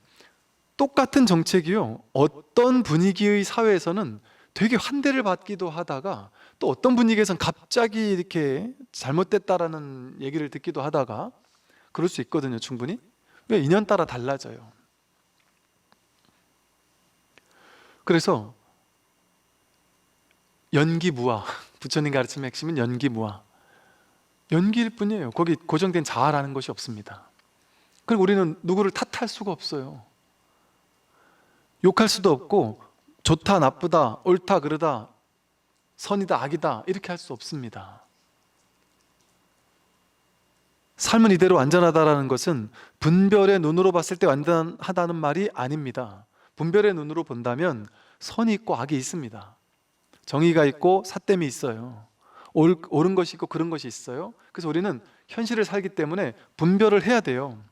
똑같은 정책이요, 어떤 분위기의 사회에서는 되게 환대를 받기도 하다가 또 어떤 분위기에서는 갑자기 이렇게 잘못됐다라는 얘기를 듣기도 하다가 그럴 수 있거든요. 충분히. 왜? 인연 따라 달라져요. 그래서 연기무화, 부처님 가르침의 핵심은 연기무화, 연기일 뿐이에요. 거기 고정된 자아라는 것이 없습니다. 그리고 우리는 누구를 탓할 수가 없어요. 욕할 수도 없고 좋다 나쁘다 옳다 그르다 선이다 악이다 이렇게 할 수 없습니다. 삶은 이대로 완전하다라는 것은 분별의 눈으로 봤을 때 완전하다는 말이 아닙니다. 분별의 눈으로 본다면 선이 있고 악이 있습니다. 정의가 있고 삿됨이 있어요. 옳은 것이 있고 그른 것이 있어요. 그래서 우리는 현실을 살기 때문에 분별을 해야 돼요.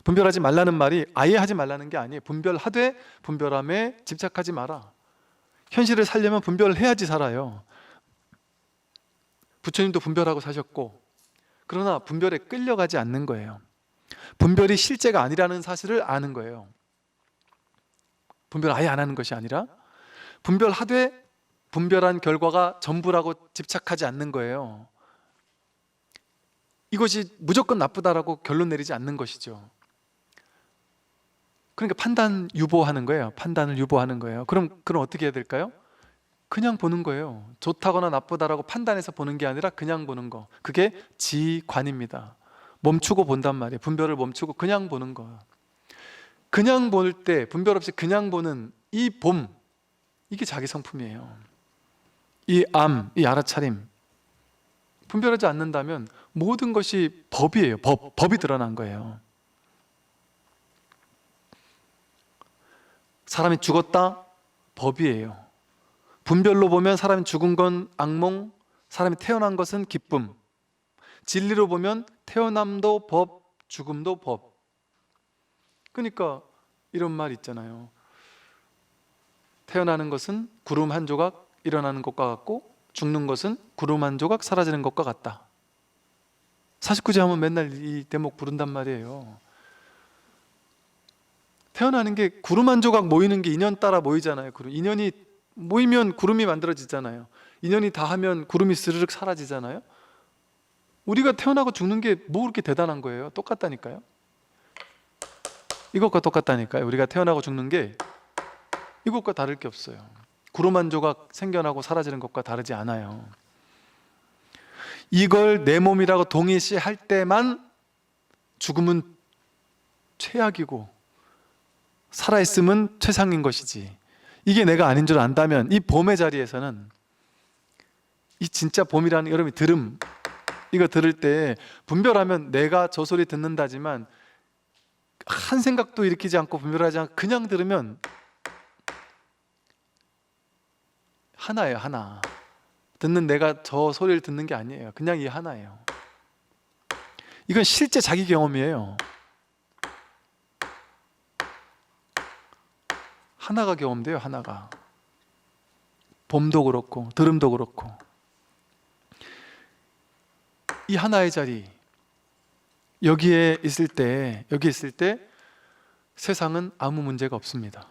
분별하지 말라는 말이 아예 하지 말라는 게 아니에요. 분별하되 분별함에 집착하지 마라. 현실을 살려면 분별을 해야지 살아요. 부처님도 분별하고 사셨고, 그러나 분별에 끌려가지 않는 거예요. 분별이 실제가 아니라는 사실을 아는 거예요. 분별 아예 안 하는 것이 아니라 분별하되 분별한 결과가 전부라고 집착하지 않는 거예요. 이것이 무조건 나쁘다라고 결론 내리지 않는 것이죠. 그러니까 판단 유보하는 거예요. 판단을 유보하는 거예요. 그럼 어떻게 해야 될까요? 그냥 보는 거예요. 좋다거나 나쁘다라고 판단해서 보는 게 아니라 그냥 보는 거. 그게 지관입니다. 멈추고 본단 말이에요. 분별을 멈추고 그냥 보는 거예요. 그냥 볼 때 분별 없이 그냥 보는 이 봄, 이게 자기 성품이에요. 이 이 알아차림, 분별하지 않는다면 모든 것이 법이에요. 법이 드러난 거예요. 사람이 죽었다? 법이에요. 분별로 보면 사람이 죽은 건 악몽, 사람이 태어난 것은 기쁨. 진리로 보면 태어남도 법, 죽음도 법. 그러니까 이런 말 있잖아요. 태어나는 것은 구름 한 조각 일어나는 것과 같고 죽는 것은 구름 한 조각 사라지는 것과 같다. 49제 하면 맨날 이 대목 부른단 말이에요. 태어나는 게 구름 한 조각 모이는 게 인연 따라 모이잖아요. 인연이 모이면 구름이 만들어지잖아요. 인연이 다 하면 구름이 스르륵 사라지잖아요. 우리가 태어나고 죽는 게 뭐 그렇게 대단한 거예요? 똑같다니까요. 이것과 똑같다니까요. 우리가 태어나고 죽는 게 이것과 다를 게 없어요. 구름 한 조각 생겨나고 사라지는 것과 다르지 않아요. 이걸 내 몸이라고 동일시할 때만 죽음은 최악이고 살아있음은 최상인 것이지, 이게 내가 아닌 줄 안다면 이 봄의 자리에서는, 이 진짜 봄이라는, 여러분이 들음, 이거 들을 때 분별하면 내가 저 소리 듣는다지만 한 생각도 일으키지 않고 분별하지 않고 그냥 들으면 하나예요. 하나. 듣는 내가 저 소리를 듣는 게 아니에요. 그냥 이 하나예요. 이건 실제 자기 경험이에요. 하나가 경험돼요. 하나가. 봄도 그렇고 들음도 그렇고. 이 하나의 자리, 여기에 있을 때 세상은 아무 문제가 없습니다.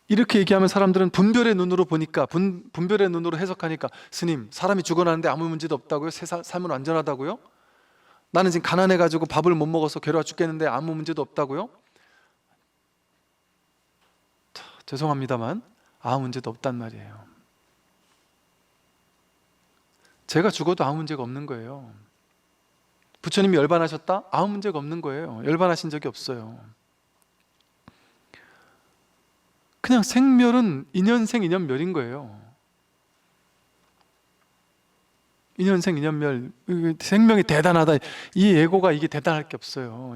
이렇게 얘기하면 사람들은 분별의 눈으로 보니까, 분별의 눈으로 해석하니까, 스님, 사람이 죽어나는데 아무 문제도 없다고요? 삶은 완전하다고요? 나는 지금 가난해가지고 밥을 못 먹어서 괴로워 죽겠는데 아무 문제도 없다고요? 죄송합니다만 아무 문제도 없단 말이에요. 제가 죽어도 아무 문제가 없는 거예요. 부처님이 열반하셨다? 아무 문제가 없는 거예요. 열반하신 적이 없어요. 그냥 생멸은 인연생 인연멸인 거예요. 인연생 인연멸, 생명이 대단하다, 이 예고가 이게 대단할 게 없어요.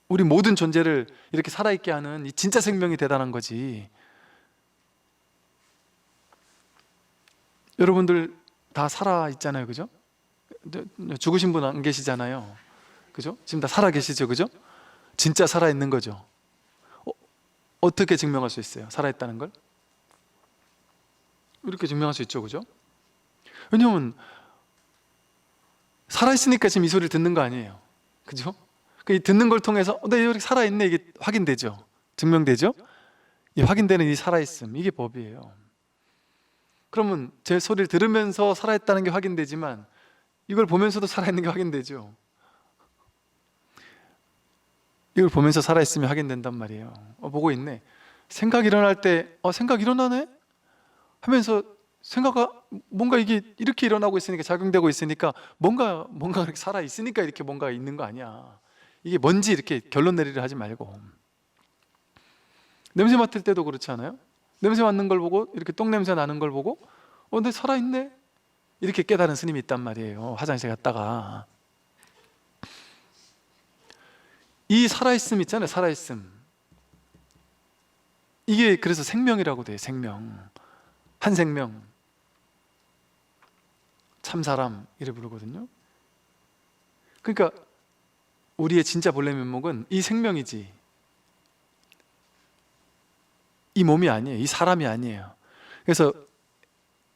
우리 모든 존재를 이렇게 살아있게 하는 이 진짜 생명이 대단한 거지. 여러분들 다 살아있잖아요. 그죠? 죽으신 분 안 계시잖아요. 그죠? 지금 다 살아계시죠. 그죠? 진짜 살아있는 거죠. 어떻게 증명할 수 있어요? 살아있다는 걸? 이렇게 증명할 수 있죠. 그죠? 왜냐면 살아있으니까 지금 이 소리를 듣는 거 아니에요. 그죠? 이 듣는 걸 통해서 나 이렇게 살아있네, 이게 확인되죠. 증명되죠. 이 확인되는 이 살아있음, 이게 법이에요. 그러면 제 소리를 들으면서 살아있다는 게 확인되지만 이걸 보면서도 살아있는 게 확인되죠. 이걸 보면서 살아있으면 확인된단 말이에요. 보고 있네. 생각 일어날 때 생각 일어나네? 하면서 뭔가 이게 이렇게 일어나고 있으니까, 작용되고 있으니까 뭔가 이렇게 살아있으니까 이렇게 뭔가 있는 거 아니야. 이게 뭔지 이렇게 결론 내리려 하지 말고. 냄새 맡을 때도 그렇지 않아요? 냄새 맡는 걸 보고, 이렇게 똥냄새 나는 걸 보고 근데 살아있네? 이렇게 깨달은 스님이 있단 말이에요. 화장실 갔다가. 이 살아있음 있잖아요. 살아있음, 이게 그래서 생명이라고 돼요. 생명, 한 생명, 참사람 이래 부르거든요. 그러니까 우리의 진짜 본래 면목은 이 생명이지, 이 몸이 아니에요. 이 사람이 아니에요. 그래서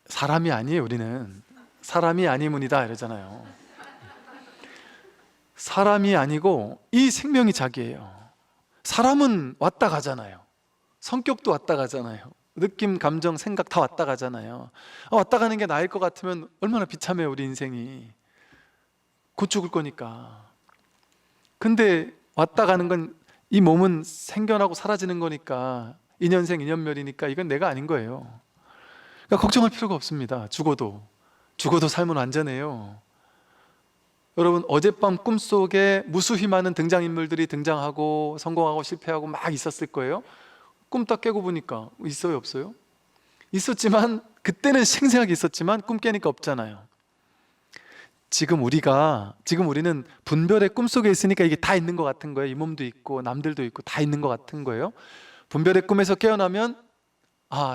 사람이 아니에요. 우리는 사람이 아니문이다 이러잖아요. 사람이 아니고 이 생명이 자기예요. 사람은 왔다 가잖아요. 성격도 왔다 가잖아요. 느낌, 감정, 생각 다 왔다 가잖아요. 왔다 가는 게 나을 것 같으면 얼마나 비참해요. 우리 인생이 곧 죽을 거니까. 근데 왔다 가는 건, 이 몸은 생겨나고 사라지는 거니까, 인연생 인연멸이니까 이건 내가 아닌 거예요. 그러니까 걱정할 필요가 없습니다. 죽어도 삶은 완전해요. 여러분, 어젯밤 꿈속에 무수히 많은 등장인물들이 등장하고 성공하고 실패하고 막 있었을 거예요. 꿈 딱 깨고 보니까 있어요? 없어요? 있었지만, 그때는 생생하게 있었지만 꿈 깨니까 없잖아요. 지금 우리는 분별의 꿈속에 있으니까 이게 다 있는 것 같은 거예요. 이 몸도 있고 남들도 있고 다 있는 것 같은 거예요. 분별의 꿈에서 깨어나면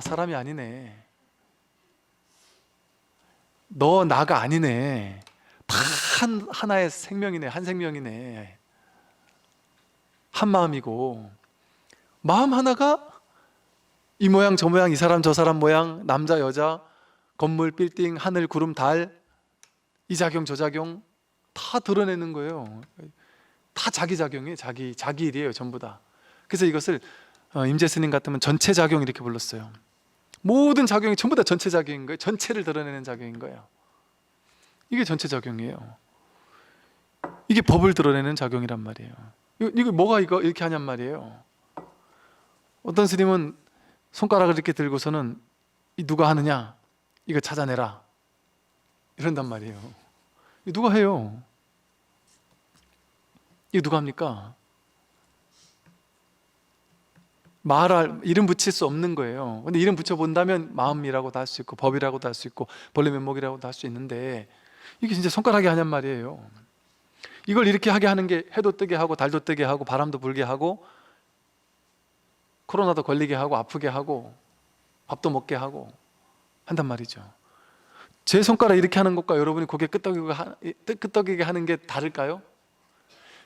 사람이 아니네, 너 나가 아니네, 다 하나의 생명이네, 한 생명이네, 한 마음이고, 마음 하나가 이 모양 저 모양, 이 사람 저 사람 모양, 남자 여자, 건물, 빌딩, 하늘, 구름, 달, 이 작용 저 작용 다 드러내는 거예요. 다 자기 작용이에요. 자기 일이에요. 전부 다. 그래서 이것을 임재 스님 같으면 전체 작용 이렇게 불렀어요. 모든 작용이 전부 다 전체 작용인 거예요. 전체를 드러내는 작용인 거예요. 이게 전체 작용이에요. 이게 법을 드러내는 작용이란 말이에요. 이거 뭐가 이거 이렇게 하냔 말이에요. 어떤 스님은 손가락을 이렇게 들고서는 이 누가 하느냐? 이거 찾아내라. 이런단 말이에요. 이거 누가 해요? 이거 누가 합니까? 말할 이름 붙일 수 없는 거예요. 근데 이름 붙여본다면 마음이라고도 할 수 있고 법이라고도 할 수 있고 본래 면목이라고도 할 수 있는데 이게 진짜 손가락이 하냔 말이에요. 이걸 이렇게 하게 하는 게 해도 뜨게 하고 달도 뜨게 하고 바람도 불게 하고 코로나도 걸리게 하고 아프게 하고 밥도 먹게 하고 한단 말이죠. 제 손가락 이렇게 하는 것과 여러분이 고개 끄덕이게 하는 게 다를까요?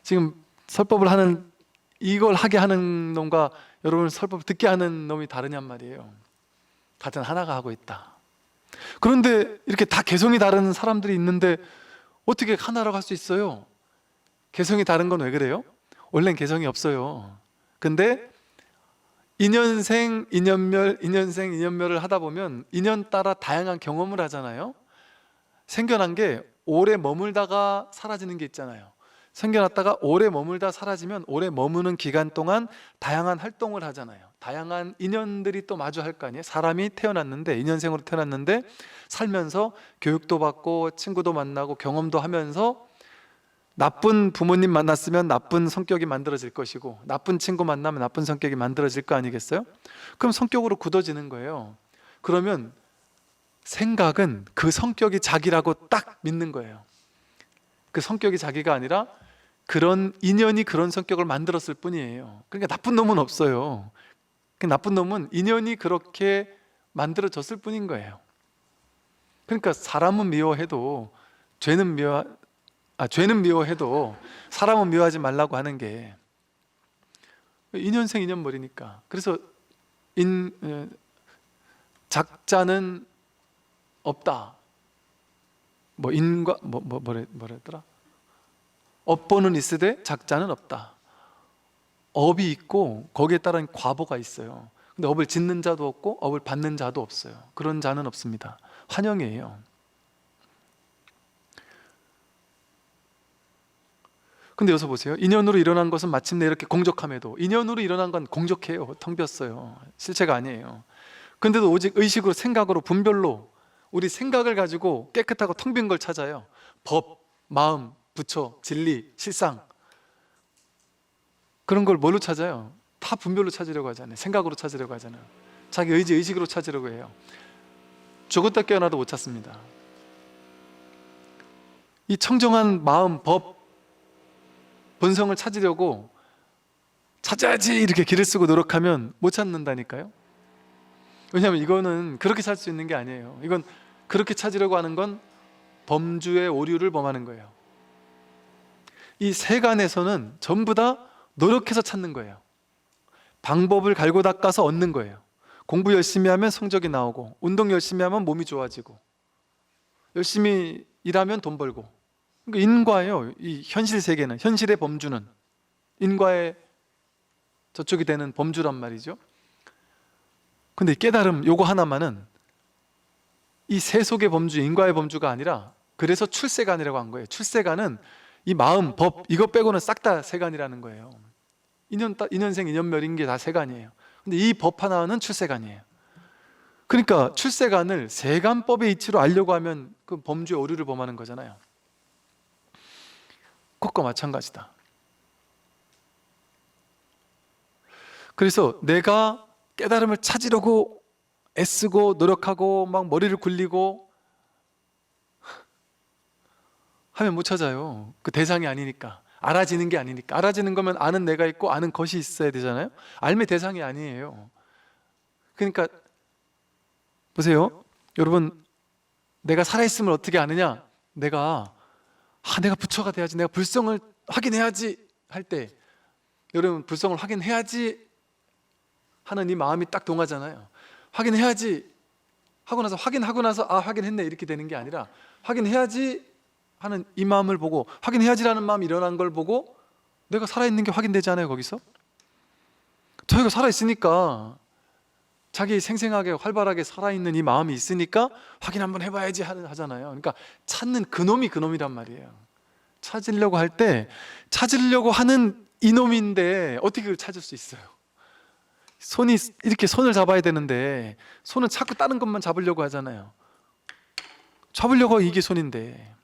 지금 설법을 하는 이걸 하게 하는 놈과 여러분 설법을 듣게 하는 놈이 다르냔 말이에요. 같은 하나가 하고 있다. 그런데 이렇게 다 개성이 다른 사람들이 있는데 어떻게 하나라고 할 수 있어요? 개성이 다른 건 왜 그래요? 원래는 개성이 없어요. 근데 인연생, 인연멸, 인연생, 인연멸을 하다 보면 인연 따라 다양한 경험을 하잖아요. 생겨난 게 오래 머물다가 사라지는 게 있잖아요. 생겨났다가 오래 머물다 사라지면 오래 머무는 기간 동안 다양한 활동을 하잖아요. 다양한 인연들이 또 마주할 거 아니에요. 사람이 태어났는데, 인연생으로 태어났는데 살면서 교육도 받고 친구도 만나고 경험도 하면서 나쁜 부모님 만났으면 나쁜 성격이 만들어질 것이고 나쁜 친구 만나면 나쁜 성격이 만들어질 거 아니겠어요? 그럼 성격으로 굳어지는 거예요. 그러면 생각은 그 성격이 자기라고 딱 믿는 거예요. 그 성격이 자기가 아니라 그런 인연이 그런 성격을 만들었을 뿐이에요. 그러니까 나쁜 놈은 없어요. 그 나쁜 놈은 인연이 그렇게 만들어졌을 뿐인 거예요. 그러니까 사람은 미워해도 죄는 미워해도 사람은 미워하지 말라고 하는 게 인연생 인연머리니까. 그래서 작자는 없다. 뭐랬더라? 업보는 있으되 작자는 없다. 업이 있고 거기에 따른 과보가 있어요. 근데 업을 짓는 자도 없고 업을 받는 자도 없어요. 그런 자는 없습니다. 환영이에요. 근데 여기서 보세요. 인연으로 일어난 것은 마침내 이렇게 공적함에도 인연으로 일어난 건 공적해요. 텅 비었어요. 실체가 아니에요. 근데도 오직 의식으로 생각으로 분별로 우리 생각을 가지고 깨끗하고 텅 빈 걸 찾아요. 법, 마음, 부처, 진리, 실상 그런 걸 뭘로 찾아요? 다 분별로 찾으려고 하잖아요. 생각으로 찾으려고 하잖아요. 자기 의식으로 찾으려고 해요. 죽었다 깨어나도 못 찾습니다. 이 청정한 마음, 법, 본성을 찾으려고 찾아야지 이렇게 길을 쓰고 노력하면 못 찾는다니까요. 왜냐하면 이거는 그렇게 살 수 있는 게 아니에요. 이건 그렇게 찾으려고 하는 건 범주의 오류를 범하는 거예요. 이 세간에서는 전부 다 노력해서 찾는 거예요. 방법을 갈고 닦아서 얻는 거예요. 공부 열심히 하면 성적이 나오고 운동 열심히 하면 몸이 좋아지고 열심히 일하면 돈 벌고. 그러니까 인과예요. 이 현실 세계는, 현실의 범주는 인과의 저쪽이 되는 범주란 말이죠. 근데 깨달음 요거 하나만은 이 세속의 범주, 인과의 범주가 아니라 그래서 출세간이라고 한 거예요. 출세간은 이 마음, 법 이거 빼고는 싹 다 세간이라는 거예요. 인연생, 인연멸인 게 다 세간이에요. 근데 이 법 하나는 출세간이에요. 그러니까 출세간을 세간법의 이치로 알려고 하면 그 범주의 오류를 범하는 거잖아요. 그것과 마찬가지다. 그래서 내가 깨달음을 찾으려고 애쓰고 노력하고 막 머리를 굴리고 하면 못 찾아요. 그 대상이 아니니까. 알아지는 게 아니니까. 알아지는 거면 아는 내가 있고 아는 것이 있어야 되잖아요. 알매 대상이 아니에요. 그러니까 보세요. 여러분, 내가 살아있음을 어떻게 아느냐? 내가 부처가 돼야지, 내가 불성을 확인해야지 할 때 여러분 불성을 확인해야지 하는 이 마음이 딱 동하잖아요. 확인해야지 하고 나서 확인하고 나서 확인했네 이렇게 되는 게 아니라 확인해야지 하는 이 마음을 보고 확인해야지라는 마음이 일어난 걸 보고 내가 살아있는 게 확인되지 않아요. 거기서 저희가 살아있으니까, 자기 생생하게 활발하게 살아있는 이 마음이 있으니까 확인 한번 해봐야지 하잖아요. 그러니까 찾는 그놈이 그놈이란 말이에요. 찾으려고 할 때 찾으려고 하는 이놈인데 어떻게 그걸 찾을 수 있어요? 손이 이렇게 손을 잡아야 되는데 손은 자꾸 다른 것만 잡으려고 하잖아요. 잡으려고 이게 손인데.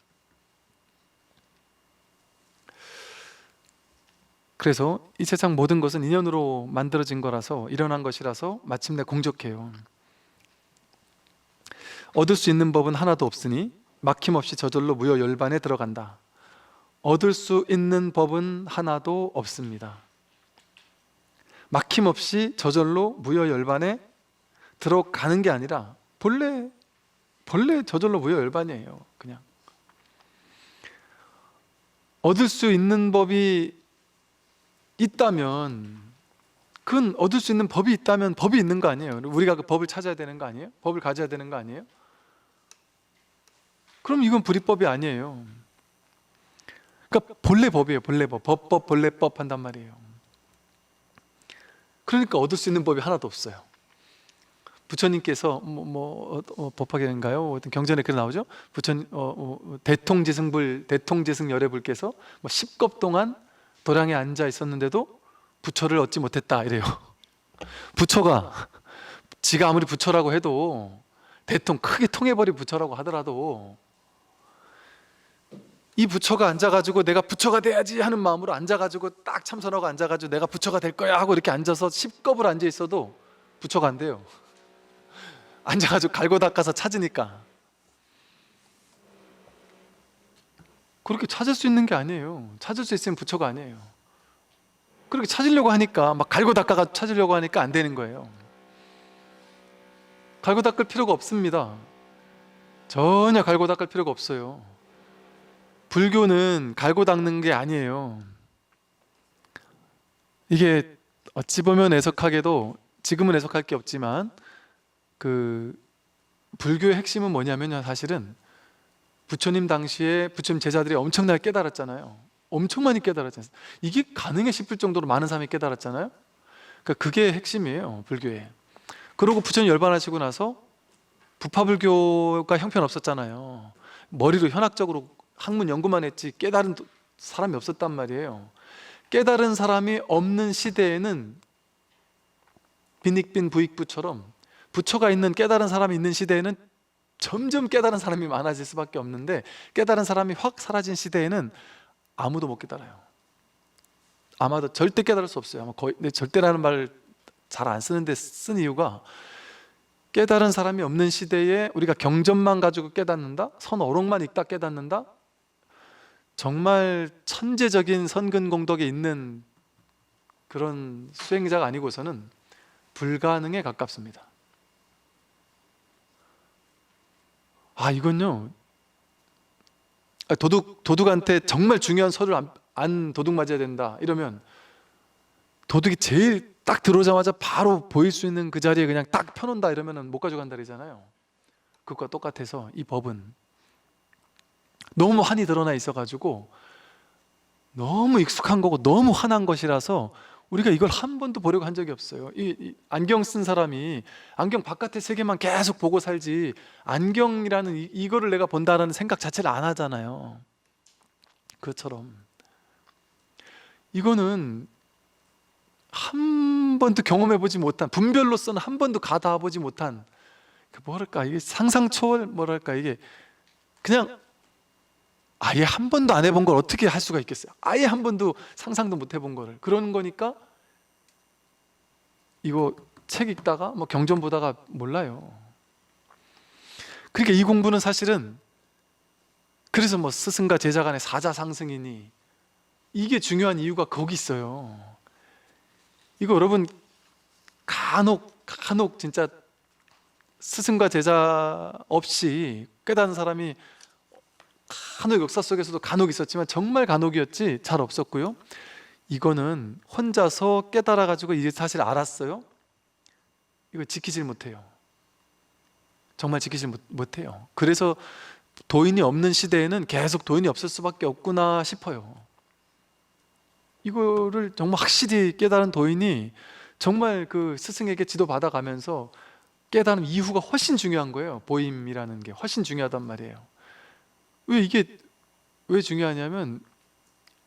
그래서 이 세상 모든 것은 인연으로 만들어진 거라서, 일어난 것이라서 마침내 공적해요. 얻을 수 있는 법은 하나도 없으니 막힘없이 저절로 무효열반에 들어간다. 얻을 수 있는 법은 하나도 없습니다. 막힘없이 저절로 무효열반에 들어가는 게 아니라 본래 저절로 무효열반이에요. 그냥 얻을 수 있는 법이 있다면, 그건 얻을 수 있는 법이 있다면 법이 있는 거 아니에요? 우리가 그 법을 찾아야 되는 거 아니에요? 법을 가져야 되는 거 아니에요? 그럼 이건 불이법이 아니에요. 그러니까 본래 법이에요. 본래 법. 법법 본래법 한단 말이에요. 그러니까 얻을 수 있는 법이 하나도 없어요. 부처님께서 법화경인가요? 어떤 경전에 글 나오죠? 부처님 대통지승열애불께서 10겁 동안 도량에 앉아 있었는데도 부처를 얻지 못했다 이래요. 부처가 지가 아무리 부처라고 해도, 크게 통해버린 부처라고 하더라도, 이 부처가 앉아가지고 내가 부처가 돼야지 하는 마음으로 앉아가지고 딱 참선하고 앉아가지고 내가 부처가 될 거야 하고 이렇게 앉아서 10겁을 앉아 있어도 부처가 안 돼요. 앉아가지고 갈고 닦아서 찾으니까. 그렇게 찾을 수 있는 게 아니에요. 찾을 수 있으면 부처가 아니에요. 그렇게 찾으려고 하니까, 막 갈고 닦아가 찾으려고 하니까 안 되는 거예요. 갈고 닦을 필요가 없습니다. 전혀 갈고 닦을 필요가 없어요. 불교는 갈고 닦는 게 아니에요. 이게 어찌 보면 애석하게도, 지금은 애석할 게 없지만, 불교의 핵심은 뭐냐면요, 사실은 부처님 당시에 부처님 제자들이 엄청나게 깨달았잖아요. 엄청 많이 깨달았잖아요. 이게 가능해 싶을 정도로 많은 사람이 깨달았잖아요. 그러니까 그게 핵심이에요, 불교에. 그리고 부처님 열반하시고 나서 부파불교가 형편없었잖아요. 머리로 현학적으로 학문 연구만 했지 깨달은 사람이 없었단 말이에요. 깨달은 사람이 없는 시대에는 빈익빈 부익부처럼, 부처가 있는, 깨달은 사람이 있는 시대에는 점점 깨달은 사람이 많아질 수밖에 없는데, 깨달은 사람이 확 사라진 시대에는 아무도 못 깨달아요. 아마도 절대 깨달을 수 없어요. 아마 거의, 절대라는 말 잘 안 쓰는데 쓴 이유가, 깨달은 사람이 없는 시대에 우리가 경전만 가지고 깨닫는다, 선어록만 읽다 깨닫는다, 정말 천재적인 선근공덕에 있는 그런 수행자가 아니고서는 불가능에 가깝습니다. 이건요, 도둑한테 정말 중요한 서류를 안 도둑 맞아야 된다 이러면, 도둑이 제일 딱 들어오자마자 바로 보일 수 있는 그 자리에 그냥 딱 펴놓는다 이러면 못 가져간다 그러잖아요. 그것과 똑같아서 이 법은 너무 한이 드러나 있어가지고 너무 익숙한 거고 너무 환한 것이라서 우리가 이걸 한 번도 보려고 한 적이 없어요. 이 안경 쓴 사람이 안경 바깥의 세계만 계속 보고 살지, 안경이라는 이거를 내가 본다라는 생각 자체를 안 하잖아요. 그것처럼 이거는 한 번도 경험해보지 못한, 분별로서는 한 번도 가닿아보지 못한, 뭐랄까, 이게 상상 초월, 뭐랄까, 이게 그냥 아예 한 번도 안 해본 걸 어떻게 할 수가 있겠어요? 아예 한 번도 상상도 못 해본 거를. 그런 거니까 이거 책 읽다가 뭐 경전 보다가 몰라요. 그러니까 이 공부는 사실은, 그래서 뭐 스승과 제자 간의 사자상승이니, 이게 중요한 이유가 거기 있어요. 이거 여러분 간혹 진짜 스승과 제자 없이 깨닫는 사람이 간혹 역사 속에서도 간혹 있었지만 정말 간혹이었지 잘 없었고요. 이거는 혼자서 깨달아 가지고 이제 사실 알았어요. 이거 지키질 못해요. 정말 지키질 못해요. 그래서 도인이 없는 시대에는 계속 도인이 없을 수밖에 없구나 싶어요. 이거를 정말 확실히 깨달은 도인이 정말 그 스승에게 지도받아 가면서 깨달음 이후가 훨씬 중요한 거예요. 보임이라는 게 훨씬 중요하단 말이에요. 왜 이게 왜 중요하냐면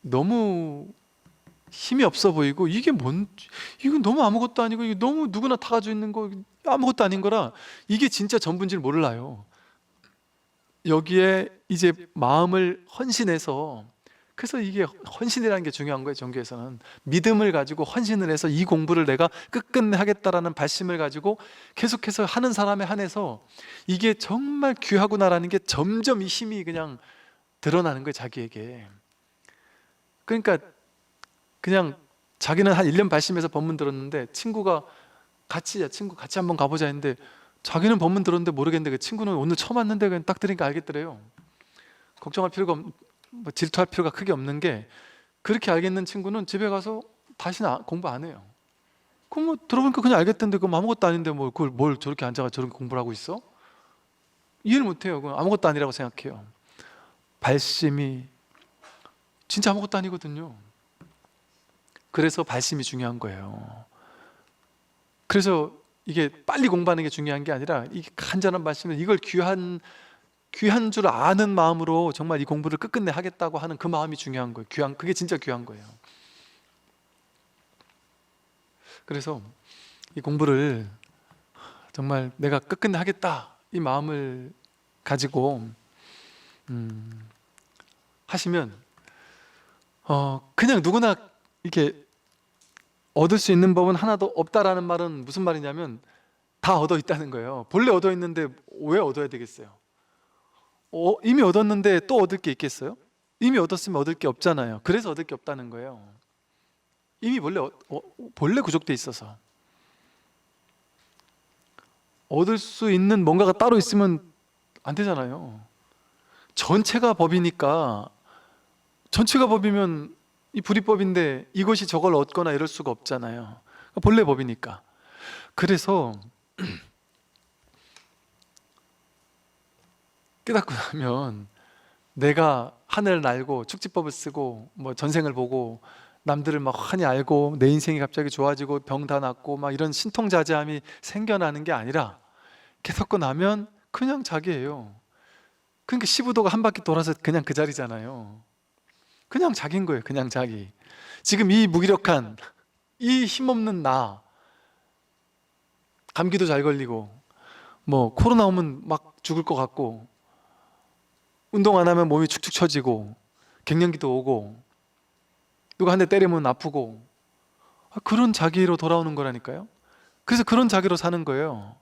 너무 힘이 없어 보이고 이건 너무 아무것도 아니고 이거 너무 누구나 다 가지고 있는 거 아무것도 아닌 거라 이게 진짜 전부인지를 몰라요. 여기에 이제 마음을 헌신해서, 그래서 이게 헌신이라는 게 중요한 거예요. 종교에서는 믿음을 가지고 헌신을 해서 이 공부를 내가 끝끝내 하겠다라는 발심을 가지고 계속해서 하는 사람에 한해서 이게 정말 귀하구나라는 게 점점 이 힘이 그냥 드러나는 거예요, 자기에게. 그러니까 그냥 자기는 한 1년 발심해서 법문 들었는데 친구가 친구 같이 한번 가보자 했는데 자기는 법문 들었는데 모르겠는데 그 친구는 오늘 처음 왔는데 그냥 딱 들으니까 알겠더래요. 걱정할 필요가 뭐 질투할 필요가 크게 없는 게, 그렇게 알겠는 친구는 집에 가서 다시는 공부 안 해요. 그럼 뭐 들어보니까 그냥 알겠던데 그럼 아무것도 아닌데 뭐 그걸 뭘 저렇게 앉아가 저렇게 공부를 하고 있어? 이해를 못 해요. 그건 아무것도 아니라고 생각해요. 발심이 진짜 아무것도 아니거든요. 그래서 발심이 중요한 거예요. 그래서 이게 빨리 공부하는 게 중요한 게 아니라 이 간절한 발심을, 이걸 귀한 줄 아는 마음으로 정말 이 공부를 끝끝내 하겠다고 하는 그 마음이 중요한 거예요. 그게 진짜 귀한 거예요. 그래서 이 공부를 정말 내가 끝끝내 하겠다 이 마음을 가지고 하시면 그냥 누구나 이렇게 얻을 수 있는 법은 하나도 없다라는 말은 무슨 말이냐면 다 얻어 있다는 거예요. 본래 얻어 있는데 왜 얻어야 되겠어요? 이미 얻었는데 또 얻을 게 있겠어요? 이미 얻었으면 얻을 게 없잖아요. 그래서 얻을 게 없다는 거예요. 이미 본래 구족돼 있어서 얻을 수 있는 뭔가가 따로 있으면 안 되잖아요. 전체가 법이니까, 전체가 법이면 이 불이법인데 이것이 저걸 얻거나 이럴 수가 없잖아요. 본래 법이니까. 그래서 깨닫고 나면 내가 하늘을 날고 축지법을 쓰고 뭐 전생을 보고 남들을 막 환히 알고 내 인생이 갑자기 좋아지고 병 다 낫고 막 이런 신통자제함이 생겨나는 게 아니라 깨닫고 나면 그냥 자기예요. 그러니까 시부도가 한 바퀴 돌아서 그냥 그 자리잖아요. 그냥 자기인 거예요. 그냥 자기. 지금 이 무기력한, 이 힘없는 나, 감기도 잘 걸리고 뭐 코로나 오면 막 죽을 것 같고 운동 안 하면 몸이 축축 처지고 갱년기도 오고 누가 한 대 때리면 아프고, 그런 자기로 돌아오는 거라니까요. 그래서 그런 자기로 사는 거예요.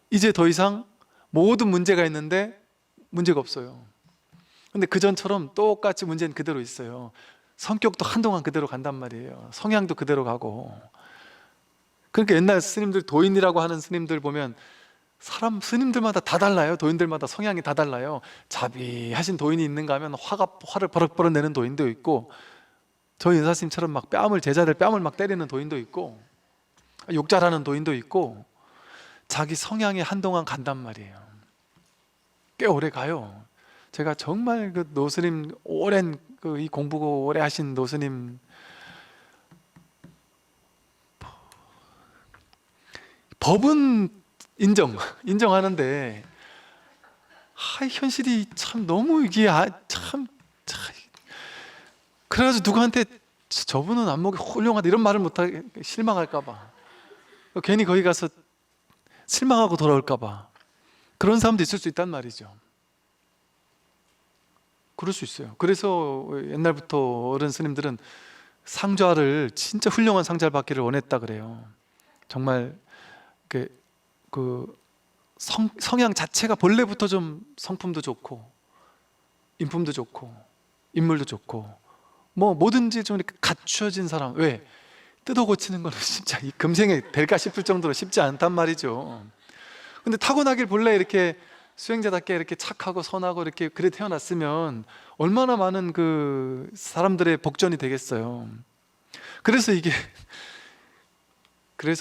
이제 더 이상 모든 문제가 있는데 문제가 없어요. 근데 그전처럼 똑같이 문제는 그대로 있어요. 성격도 한동안 그대로 간단 말이에요. 성향도 그대로 가고. 그러니까 옛날 스님들, 도인이라고 하는 스님들 보면 스님들마다 다 달라요. 도인들마다 성향이 다 달라요. 자비하신 도인이 있는가 하면 화를 버럭버럭 내는 도인도 있고, 저희 은사스님처럼 막 제자들 뺨을 막 때리는 도인도 있고, 욕잘하는 도인도 있고, 자기 성향이 한동안 간단 말이에요. 꽤 오래 가요. 제가 정말 그 노스님, 오랜 이 공부 오래 하신 노스님, 법은 인정하는데 현실이 참 너무 이게 참 그래가지고 누구한테 저분은 안목이 훌륭하다 이런 말을 못하게 실망할까봐, 괜히 거기 가서 실망하고 돌아올까봐, 그런 사람도 있을 수 있단 말이죠. 그럴 수 있어요. 그래서 옛날부터 어른 스님들은 상좌를, 진짜 훌륭한 상좌를 받기를 원했다 그래요. 정말 그 성향 자체가 본래부터 좀 성품도 좋고 인품도 좋고 인물도 좋고 뭐 뭐든지 좀 이렇게 갖추어진 사람. 왜? 뜯어 고치는 거는 진짜 이 금생에 될까 싶을 정도로 쉽지 않단 말이죠. 근데 타고나길 본래 이렇게 수행자답게 이렇게 착하고 선하고 이렇게 그래 태어났으면 얼마나 많은 그 사람들의 복전이 되겠어요. 그래서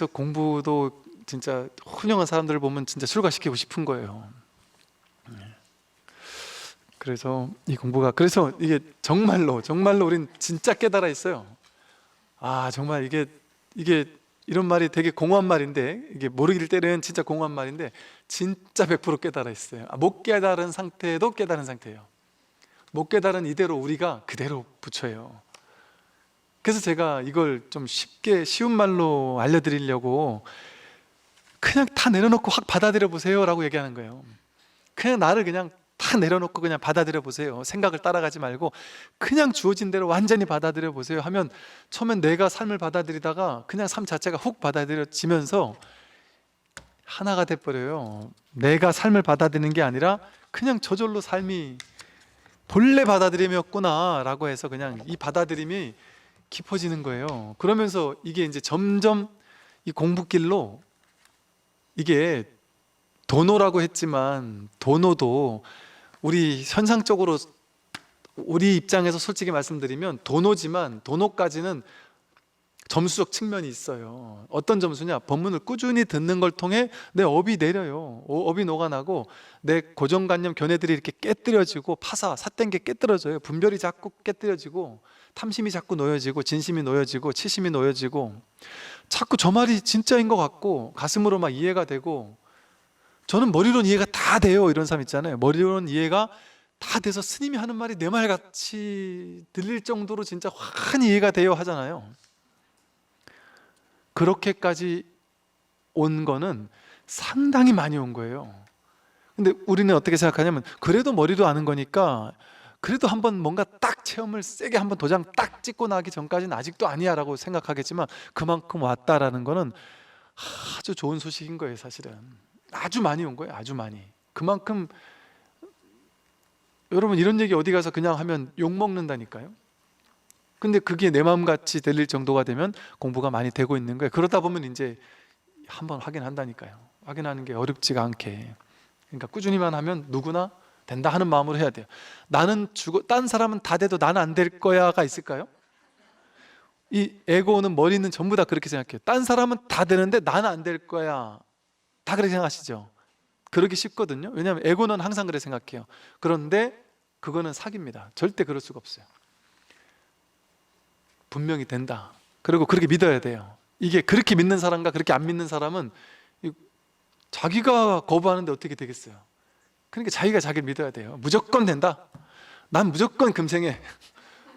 공부도 진짜 훌륭한 사람들을 보면 진짜 출가시키고 싶은 거예요. 그래서 이 공부가, 그래서 이게 정말로 우린 진짜 깨달아 있어요. 정말 이게 이게 이런 말이 되게 공허한 말인데, 이게 모르길 때는 진짜 공허한 말인데 진짜 100% 깨달아 있어요. 못 깨달은 상태도 깨달은 상태예요. 못 깨달은 이대로 우리가 그대로 부처예요. 그래서 제가 이걸 좀 쉽게 쉬운 말로 알려드리려고 그냥 다 내려놓고 확 받아들여 보세요 라고 얘기하는 거예요. 그냥 나를 그냥 다 내려놓고 그냥 받아들여 보세요. 생각을 따라가지 말고 그냥 주어진 대로 완전히 받아들여 보세요 하면, 처음엔 내가 삶을 받아들이다가 그냥 삶 자체가 훅 받아들여지면서 하나가 돼버려요. 내가 삶을 받아들이는 게 아니라 그냥 저절로 삶이 본래 받아들임이었구나 라고 해서 그냥 이 받아들임이 깊어지는 거예요. 그러면서 이게 이제 점점 이 공부길로, 이게 도노라고 했지만 도노도 우리 현상적으로 우리 입장에서 솔직히 말씀드리면 도노지만 도노까지는 점수적 측면이 있어요. 어떤 점수냐? 법문을 꾸준히 듣는 걸 통해 내 업이 내려요. 업이 녹아나고 내 고정관념 견해들이 이렇게 깨뜨려지고 삿된 게 깨뜨려져요. 분별이 자꾸 깨뜨려지고 탐심이 자꾸 놓여지고 진심이 놓여지고 치심이 놓여지고, 자꾸 저 말이 진짜인 것 같고 가슴으로 막 이해가 되고, 저는 머리로는 이해가 다 돼요 이런 사람 있잖아요. 머리로는 이해가 다 돼서 스님이 하는 말이 내 말같이 들릴 정도로 진짜 환히 이해가 돼요 하잖아요. 그렇게까지 온 거는 상당히 많이 온 거예요. 근데 우리는 어떻게 생각하냐면, 그래도 머리로 아는 거니까 그래도 한번 뭔가 딱 체험을 세게 한번 도장 딱 찍고 나기 전까지는 아직도 아니야 라고 생각하겠지만, 그만큼 왔다라는 거는 아주 좋은 소식인 거예요. 사실은 아주 많이 온 거예요. 아주 많이. 그만큼 여러분, 이런 얘기 어디 가서 그냥 하면 욕먹는다니까요. 근데 그게 내 마음같이 들릴 정도가 되면 공부가 많이 되고 있는 거예요. 그러다 보면 이제 한번 확인한다니까요. 확인하는 게 어렵지가 않게. 그러니까 꾸준히만 하면 누구나 된다 하는 마음으로 해야 돼요. 나는 딴 사람은 다 돼도 나는 안 될 거야가 있을까요? 이 에고는, 머리는 전부 다 그렇게 생각해요. 딴 사람은 다 되는데 나는 안 될 거야. 다 그렇게 생각하시죠? 그러기 쉽거든요. 왜냐하면 에고는 항상 그렇게 생각해요. 그런데 그거는 사기입니다. 절대 그럴 수가 없어요. 분명히 된다. 그리고 그렇게 믿어야 돼요. 이게 그렇게 믿는 사람과 그렇게 안 믿는 사람은 자기가 거부하는데 어떻게 되겠어요? 그러니까 자기가 자기를 믿어야 돼요. 무조건 된다. 난 무조건 금생에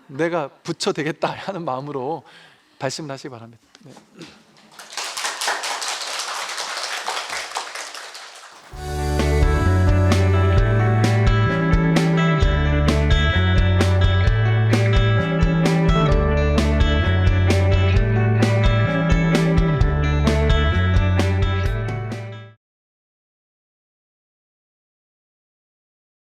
내가 부처 되겠다 하는 마음으로 발심을 하시기 바랍니다. 네.